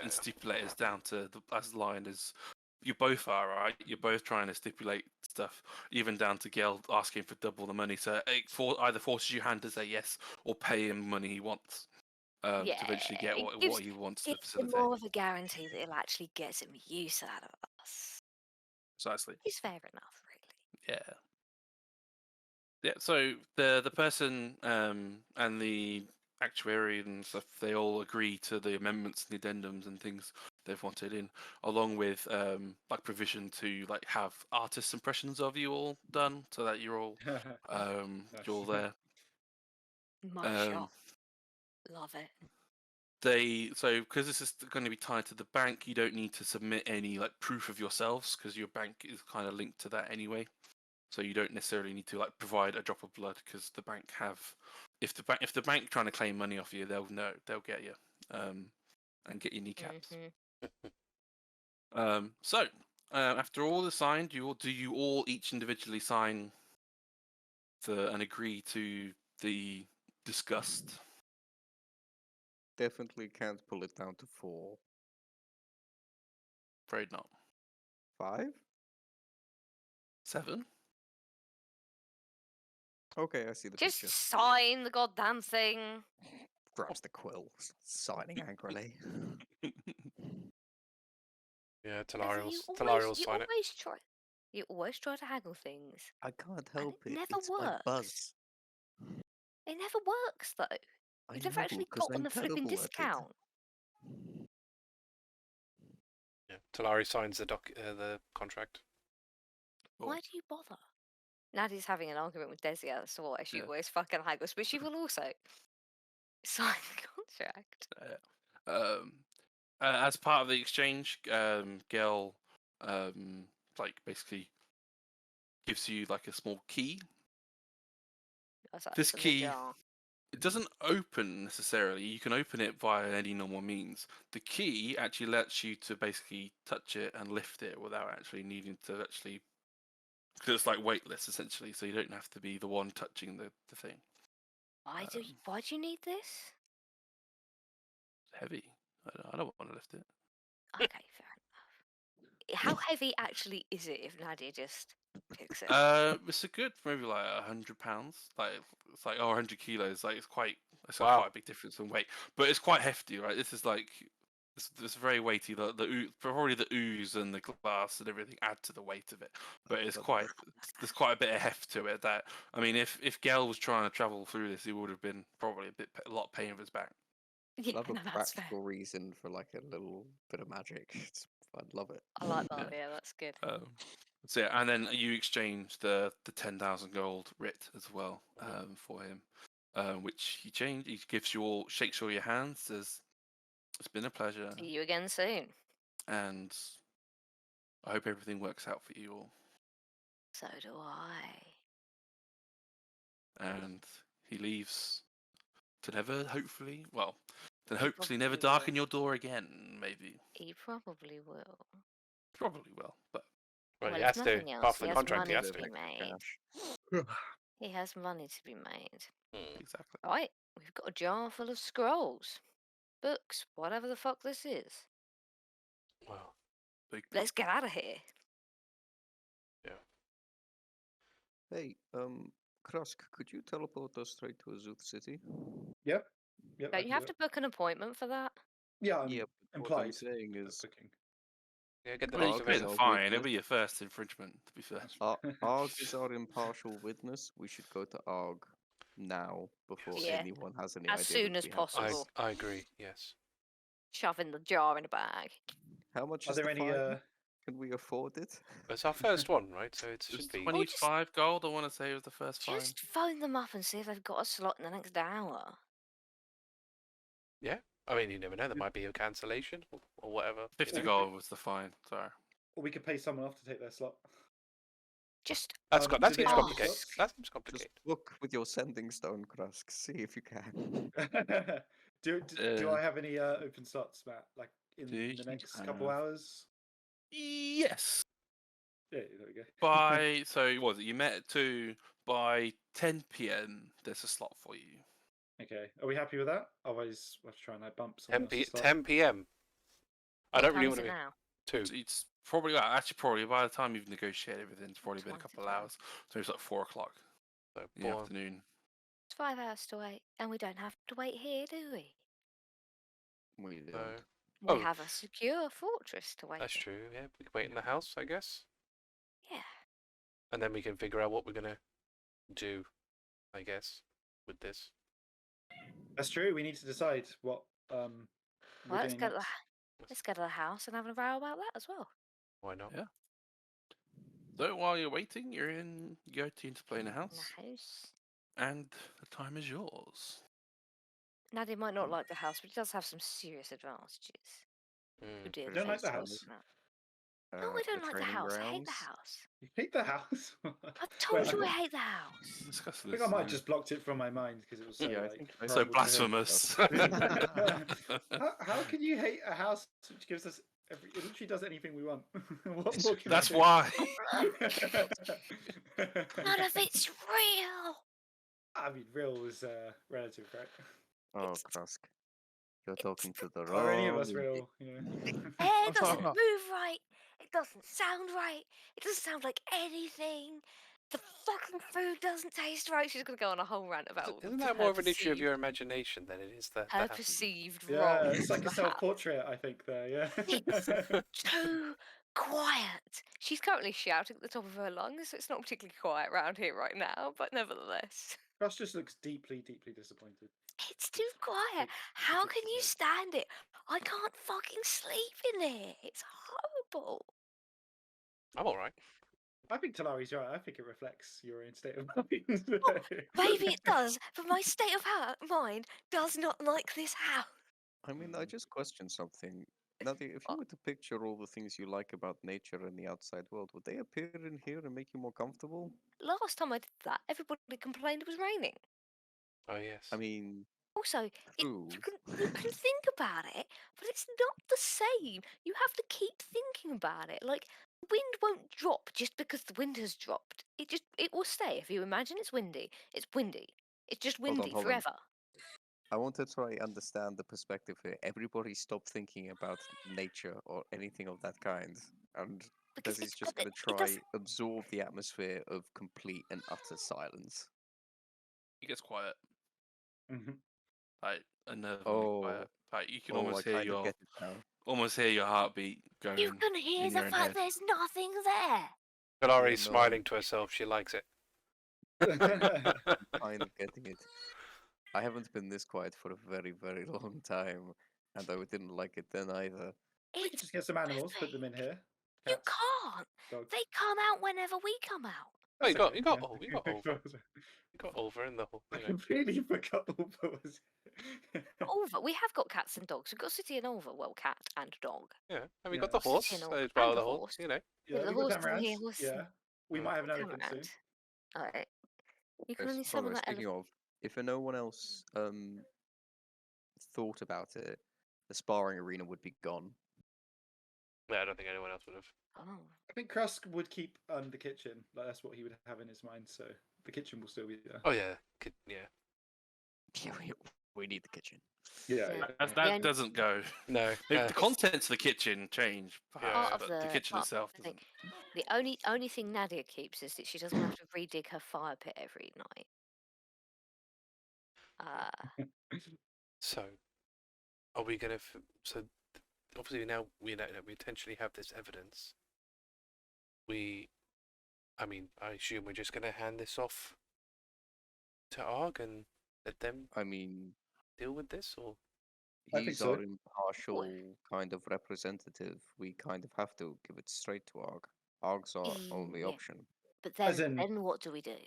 and stipulate is down to the as line as you both are, right? You're both trying to stipulate stuff, even down to Gil asking for double the money. So it either forces you hand to say yes or pay him money he wants to eventually get what he wants to Gives him facilitate. more of a guarantee that he'll actually get some use out of us. Precisely. It's fair enough, really. Yeah. So the person and the actuary and stuff, they all agree to the amendments and the addendums and things they've wanted in, along with like provision to like have artist impressions of you all done, so that you're all you're all there. Shot. Love it. Because this is going to be tied to the bank, you don't need to submit any like proof of yourselves because your bank is kind of linked to that anyway. So you don't necessarily need to like provide a drop of blood because the bank have. If the bank trying to claim money off you, they'll get you and get your kneecaps. So after all is signed, do you all each individually sign and agree to the discussed? Definitely can't pull it down to 4. Afraid not. 5? 7? Okay, I see the Just picture. sign the goddamn thing. Grabs the quill, signing angrily. Yeah, Talari will sign it. You always try to haggle things. I can't help it. Never It's my works. buzz. It never works though. You've never actually gotten the flipping discount. Yeah, Talari signs the contract. Why do you bother? Nadia's having an argument with Deszeldmiir as to why she always fucking haggles, but she will also sign the contract. As part of the exchange, Gel like basically gives you like a small key. This key, it doesn't open necessarily. You can open it via any normal means. The key actually lets you to basically touch it and lift it without actually needing to actually, because it's like weightless essentially, so you don't have to be the one touching the thing. Why do you need this? It's heavy. I don't want to lift it. Okay, fair enough. How heavy actually is it if Nadia just picks it? It's a good maybe like £100. Like it's like 100 kilos. Like it's quite a big difference in weight, but it's quite hefty, right? This is like it's very weighty. Probably the ooze and the glass and everything add to the weight of it, but there's quite a bit of heft to it. That I mean, if Gel was trying to travel through this, he would have been probably a lot of pain with his back. Yeah, love a practical reason for like a little bit of magic. I'd love it. I like that. Yeah, that's good. So yeah, and then you exchange the 10,000 gold writ as well for him, which he changed. He shakes all your hands. Says, "It's been a pleasure, See you again soon. and I hope everything works out for you all." So do I. And he leaves to never, hopefully, never probably darken will. your door again. Maybe, He probably will. probably will, but Well, he Well, has if to. nothing else, Part of he the has contract, he money has to to. be made. Cash. He has money to be made. exactly. Right, we've got a jar full of scrolls, books, whatever the fuck this is. Well, Big Let's get out of here. Hey, Krusk, could you teleport us straight to Azuth City? Yep. I Don't you can have do to it. book an appointment for that? Yeah, Yeah, but what I'm implied. saying of is, booking. yeah, get the I mean, next you can pay the available. fine. It'll be your first infringement, to be fair. Arg is our impartial witness. We should go to Arg now before Yeah. anyone has any As idea soon that as we have possible. I agree. Yes. Shoving the jar in a bag. How much Are is there the any? fine? Can we afford it? It's our first one, right? So it It should was be. 25 gold. I want to say was the first fine. Just phone them up and see if they've got a slot in the next hour. Yeah. I mean, you never know. There might be a cancellation or whatever. 50 you know. gold was the fine. Sorry. Or we could pay someone off to take their slot. Just That do seems they have complicated. slots? That seems Just complicated. look with your sending stone, Krusk. See if you can. do I have any open slots, Matt? Like in Do the you next couple have- hours? Yes. Yeah, there we go. So what was it? You met at 2. By 10 p.m. There's a slot for you. Okay, are we happy with that? Otherwise, we'll have to try and bump someone 10 else's slot. 10 p.m. I what don't time really is want it to be now? 2. It's probably actually by the time you've negotiated everything, it's probably been a 20 couple to of 10. hours. So it's like 4 o'clock So in the born. afternoon. It's 5 hours to wait, and we don't have to wait here, do we? We So, don't. We have a secure fortress to wait that's in. true. Yeah, we can wait in the house, I guess, Yeah. and then we can figure out what we're gonna do. I guess with this. That's true. We need to decide what Well, we're let's doing go to next. let's go to the house and have a row about that as well. Why not? Yeah. So while you're waiting, you go to play in the In house, the house. and the time is yours. Nadia might not like the house, but it does have some serious advantages. Mm. Dear Don't like the face house? no, I don't like the training house. I hate the grounds. house. You hate the house? I've told you I I hate the house. Discuss think this. I might have just blocked it from my mind because it was so Yeah, I like think I So think horrible to hear. blasphemous. How can you hate a house which gives us it literally does anything we want? What more can That's it do? why. None of it's real. I mean, real was relative, right? Oh, It's- Krusk. You're talking to the Are any of us wrong. real? You know? Hair doesn't move right. It doesn't sound right. It doesn't sound like anything. The fucking food doesn't taste right. She's gonna go on a whole rant about. Isn't that her more of an issue of perceived- your imagination than it is the her house? perceived Yeah, role? it's like in a the house. self-portrait, I think. There, yeah. Too quiet. She's currently shouting at the top of her lungs, so it's not particularly quiet around here right now. But nevertheless, Ross just looks deeply, deeply disappointed. it's too quiet. How can you stand it? I can't fucking sleep in it. It's horrible. I'm all right. I think Talari's right. I think it reflects your own state of mind. Maybe it does, but my state of mind does not like this house. I mean, I just question something. Nadia, if you were to picture all the things you like about nature and the outside world, would they appear in here and make you more comfortable? Last time I did that, everybody complained it was raining. Oh yes. I mean, Also, true. you can think about it, but it's not the same. You have to keep thinking about it. Like, the wind won't drop just because the wind has dropped. It will stay. If you imagine it's windy, it's windy. It's just Hold on, windy hold on. forever. I want to try understand the perspective here. Everybody stop thinking about nature or anything of that kind. And Because Desi's just going to it try doesn't. absorb the atmosphere of complete and utter silence. It gets quiet, Mhm. like unnervingly Oh, quiet. Like you can I almost hear kind of get it now. your heartbeat going. You can hear in the your own fact head. there's nothing there. Talari's no, smiling to herself. She likes it. Kind of getting it. I haven't been this quiet for a very, very long time, and I didn't like it then either. We could It's just get some animals, put them in perfect. here, You cats, can't. dogs. They come out whenever we come out. Oh, you That's got okay, you got over. You got over in the whole. I You know. completely forgot what was. Over. We have got cats and dogs. We've got City and Over. Well, cat and dog. Yeah, and we Yeah. got the City horse and as Over. well. And The the horse, horse. you know. Yeah, the we horse got down here. Tamarans. Horse. Yeah, we might have an elephant soon. Tamarant. Alright. You can Yes, only by the summon way, that speaking elephant. of, if no one else thought about it, the sparring arena would be gone. Yeah, I don't think anyone else would have. Oh. I think Krusk would keep the kitchen. Like that's what he would have in his mind. So the kitchen will still be there. Oh yeah, yeah. Yeah, we need the kitchen. Yeah, Yeah. That doesn't go. No, The contents of the kitchen change, Yeah. perhaps, Part of but the kitchen part of itself the thing. doesn't. The only thing Nadia keeps is that she doesn't have to redig her fire pit every night. So, are we gonna? So, obviously now we know that we potentially have this evidence. I mean, I assume we're just gonna hand this off to ARG and let them. I mean, deal with this, or I think he's so. our impartial kind of representative. We kind of have to give it straight to ARG. ARG's our only Yeah. option. But As then in- what do we do?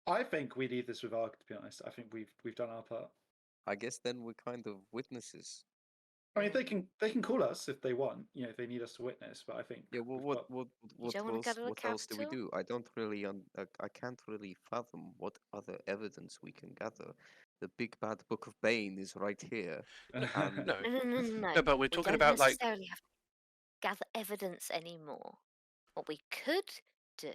I think we leave this with Arg. To be honest, I think we've done our part. I guess then we're kind of witnesses. I mean, they can call us if they want. You know, if they need us to witness. But I think Yeah. Well, we've got- what else do we do? I don't really I can't really fathom what other evidence we can gather. The big bad book of Bane is right here. And no? No. No, but we're We talking don't about like. necessarily have to gather evidence anymore. What we could do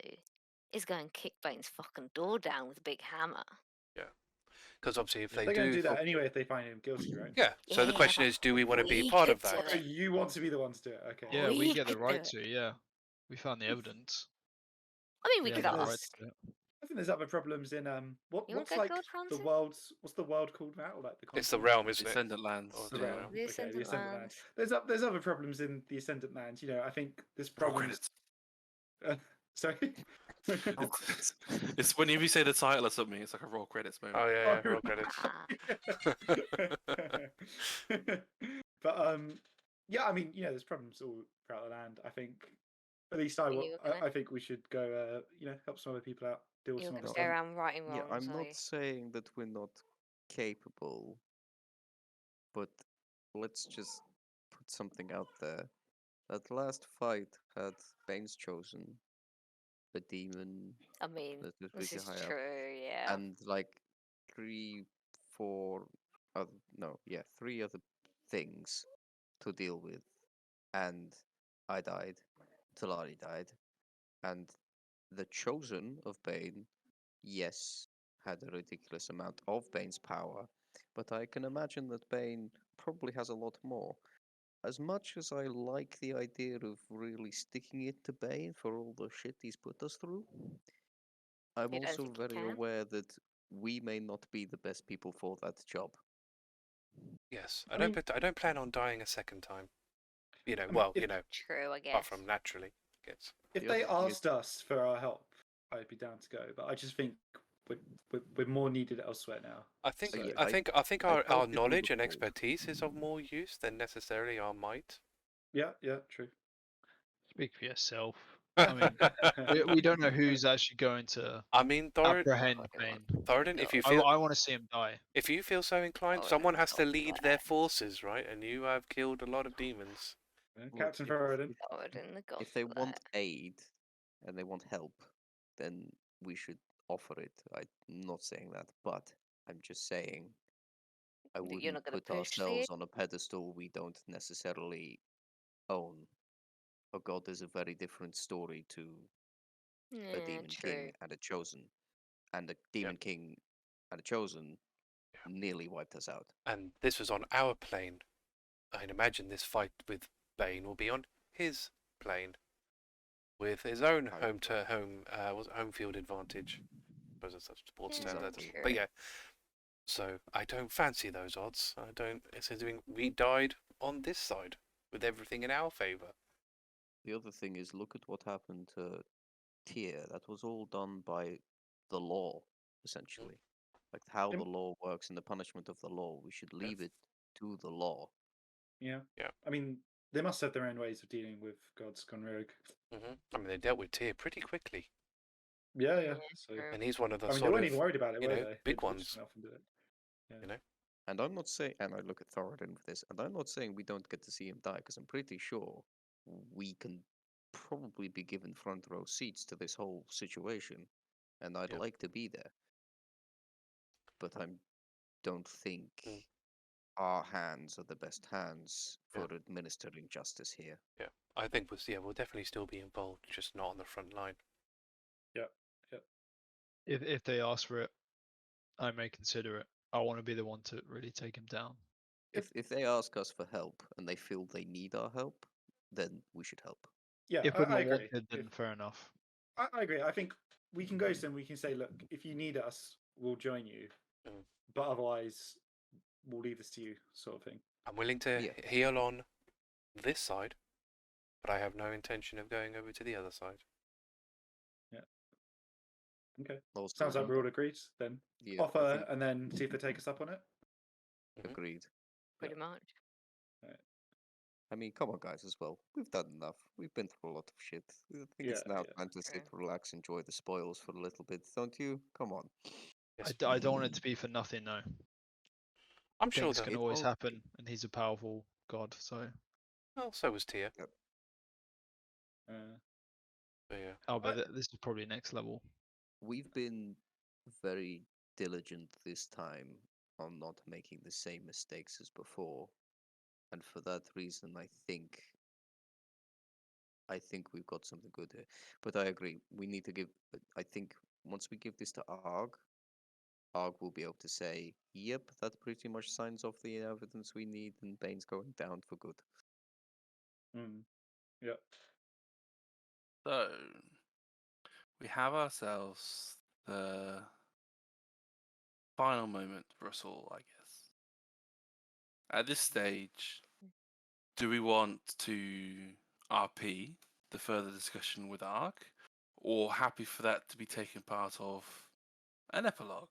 is go and kick Bane's fucking door down with a big hammer. Because obviously, if they they're going to do, do that anyway if they find him guilty, right? yeah. So the Yeah, question but is, do we want to be we part of could that? do Oh, it. you want to be the one to do it? Okay. Yeah, we We get the could right do to. Yeah, we found the evidence. I mean, we Yeah, could get the right ask. to it. I think there's other problems in You wanna what's go like gold the hunting? world's what's the world called now? Like the It's the continent? realm, isn't it? Ascendant Lands. Or The the realm. realm. The Okay, Ascendant the Ascendant Lands. Lands. There's other problems in the Ascendant Lands. You know, I think there's Roll problems. credits. Sorry. It's whenever you say the title or something, it's like a roll credits moment. Oh yeah, roll credits. But yeah, I mean, you know, there's problems all throughout the land. I think at least I will. You were gonna- I think we should go. You know, help some other people out, deal with You're some going other to go stuff. around righting yeah, wrongs, I'm are not you? saying that we're not capable, but let's just put something out there. That last fight had Bane's chosen a demon I mean, that was this pretty is high up, true, yeah. and like 3, 4 other three other things to deal with, and I died, Talari died, and the chosen of Bane, yes, had a ridiculous amount of Bane's power, but I can imagine that Bane probably has a lot more. As much as I like the idea of really sticking it to Bane for all the shit he's put us through, I'm You don't also think you very can? aware that we may not be the best people for that job. Yes, I mean- I don't plan on dying a second time. You know, mean, well, if- you know, True, I guess. apart from naturally, I guess. If The they other thing is- asked us for our help, I'd be down to go. But I just think we're more needed elsewhere now. I think So- I think I've our helped you through knowledge and before. expertise is of more use than necessarily our might. Yeah, true. Speak for yourself. I mean, we don't know who's actually going to I mean, Thoradin, apprehend Bane. Thoradin, if you I, feel I want to see him die. if you feel so inclined, Oh, someone no, has to not lead that. their forces, right? And you have killed a lot of demons. Captain if- Thoradin. Thoradin the If they want Gauntlet. aid and they want help, then we should offer it. I'm not saying that, but I'm just saying I That you're wouldn't not gonna put push the- ourselves on a pedestal we don't necessarily own. Oh god, there's a very different story to a Yeah, demon true. king and a chosen. And a demon king and a chosen nearly wiped us out. And this was on our plane. I'd imagine this fight with Bane will be on his plane, with his own I- home field advantage. I suppose that's a sports Yeah, term, exactly. but yeah. So I don't fancy those odds. I don't. It's as if we died on this side with everything in our favour. The other thing is, look at what happened to Tyr. That was all done by the law, essentially. Like how Yep. the law works and the punishment of the law. We should leave it to the law. Yeah. Yeah. I mean, they must have their own ways of dealing with gods gone rogue. I mean, they dealt with Tyr pretty quickly, Yeah. So true. and he's one of the I mean, they sort weren't of even worried about it, you were know, they? big They ones. just went off and did it. Yeah. You know. And I'm not saying, and I look at Thoradin with this, and I'm not saying we don't get to see him die, because I'm pretty sure we can probably be given front row seats to this whole situation, and I'd Yeah. like to be there. But I don't think Mm. our hands are the best hands Yeah. for administering justice here. Yeah, I think we'll definitely still be involved, just not on the front line. If they ask for it, I may consider it. I want to be the one to really take him down. If they ask us for help and they feel they need our help, then we should help. Yeah, If we're I not agree. wanted, then If- fair enough. I agree. I think we can go to them. We can say, look, if you need us, we'll join you. Mm. But otherwise, we'll leave this to you, sort of thing. I'm willing to Yeah. heal on this side, but I have no intention of going over to the other side. Okay. Also, Sounds like we're all agreed then. yeah, I Offer think- and then see if they take us up on it. agreed. Pretty much. I mean, come on, guys, as well. We've done enough. We've been through a lot of shit. I think it's Yeah, now yeah. time to sit, True. relax, enjoy the spoils for a little bit, don't you? Come on. Yes, I don't want it to be for nothing, though. I'm sure Things that. can It always will- happen, and he's a powerful god, so. Well, so was Tyr. So, yeah. Oh, but this is probably next level. We've been very diligent this time on not making the same mistakes as before, and for that reason, I think we've got something good here. But I agree, we need to give. I think once we give this to Arg will be able to say, "Yep, that pretty much signs off the evidence we need, and Bane's going down for good." Yeah. So, we have ourselves the final moment for us all, I guess. At this stage, do we want to RP the further discussion with Ark, or happy for that to be taken part of an epilogue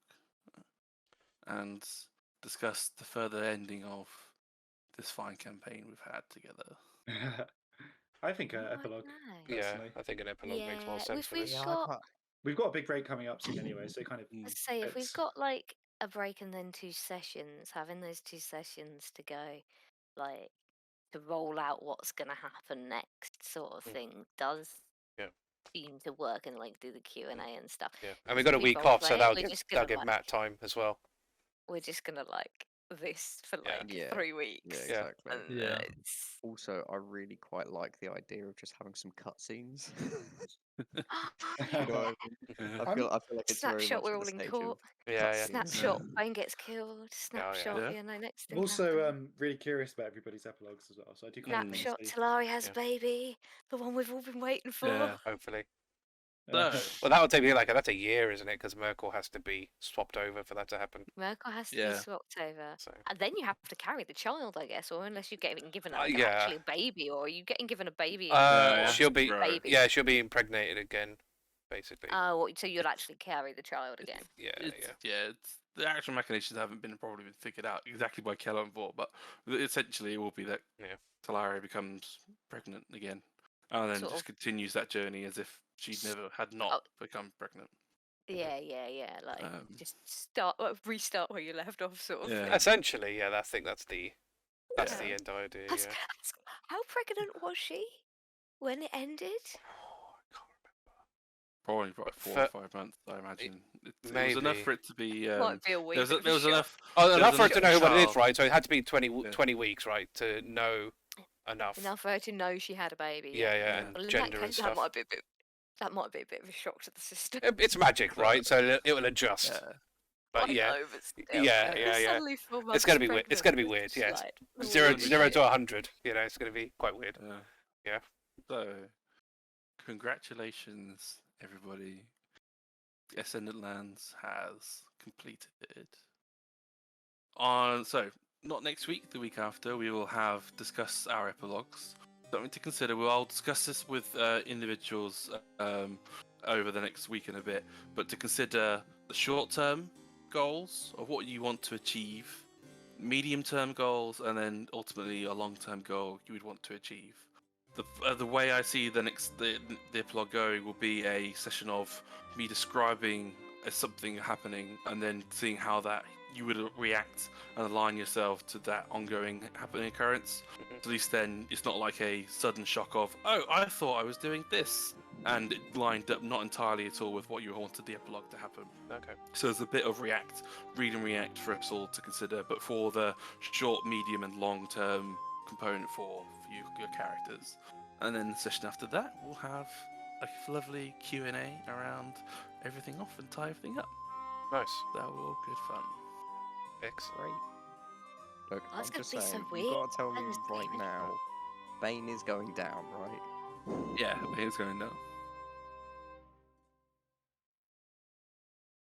and discuss the further ending of this fine campaign we've had together? I think Oh, I epilogue. know. Yeah, Personally. I think an epilogue makes more Yeah, sense if for we've this. got, We've got a big break coming up soon anyway, so it kind of Mm. let's say, if we've It's- got like a break and then 2 sessions, having those 2 sessions to go, like to roll out what's gonna happen next, sort of Mm. thing, does Yeah. seem to work, and like do the Q&A and stuff. Yeah, and we If got a we week both off, play so it, that'll we're give just gonna, Matt like, time as well. we're just gonna like this for Yeah. like Yeah. 3 Yeah, weeks. Yeah. exactly. And Yeah. it's Also, I really quite like the idea of just having some cutscenes. yeah. You know what I mean? Yeah. I feel like it's very Snapshot, much we're in all the in stage court. of Yeah, yeah. cutscenes. Snapshot, Bane gets killed. Snapshot, Yeah. you know, next I'm thing also happens. really curious about everybody's epilogues as well, so I do kind of want to Snapshot, see. Talari has Yeah. baby, the one we've all been waiting for. Yeah. Hopefully. So, Well, that'll take me that's a year, isn't it? Because Merkel has to be swapped over for that to happen. Merkel has to Yeah. be swapped over. So And then you have to carry the child, I guess, or unless you're getting given like, yeah. actually a baby, or are you getting given a baby? Yeah, she'll be right. baby. yeah, she'll be impregnated again, basically. So you'll actually carry the child again. Yeah, It's the actual machinations haven't probably been figured out exactly by Keller and Vought, but essentially it will be that Yeah. Talari becomes pregnant again, and then Sort just of. continues that journey as if she never had not become pregnant. Yeah, like Um, just restart where you left off, sort of. Yeah. thing. Essentially, yeah. I think that's the Yeah. end idea. Has- Yeah. How pregnant was she when it ended? Probably about 4 For- or 5 months, I imagine. It was maybe. enough for it to be. Might be a week. There was enough. Oh, there enough was for it to know enough what it is, child. right? So it had to be 20 Yeah. weeks, right, to know enough. Enough for her to know she had a baby. Yeah, Yeah. and Well, in gender that and case, stuff. that might be a bit of a shock to the system. It's magic, right? So it will adjust. Yeah. But I yeah, know, but still, yeah, you know, yeah, yeah. suddenly 4 It's months gonna be weird. It's gonna be pregnant, weird. it's Yeah, like, zero holy to shit. 100. You know, it's gonna be quite weird. Yeah. So, congratulations, everybody. Ascendant Lands has completed. So not next week, the week after, we will have discuss our epilogues. Something to consider. I'll discuss this with individuals over the next week and a bit, but to consider the short-term goals of what you want to achieve medium-term goals, and then ultimately a long-term goal you would want to achieve. The way I see the epilogue going will be a session of me describing something happening, and then seeing how that you would react and align yourself to that ongoing happening occurrence. At least then it's not like a sudden shock of, oh, I thought I was doing this, and it lined up not entirely at all with what you wanted the epilogue to happen. Okay. So there's a bit of read and react for us all to consider, but for the short, medium, and long-term component for your characters. And then the session after that, we'll have a lovely Q&A around everything off and tie everything up. Nice. That will be all good fun. Excellent. Look, Oh, it's I'm gonna just be so saying, weird. you've got to tell me That is right weird. now, Bane is going down, right? Yeah, it's going down.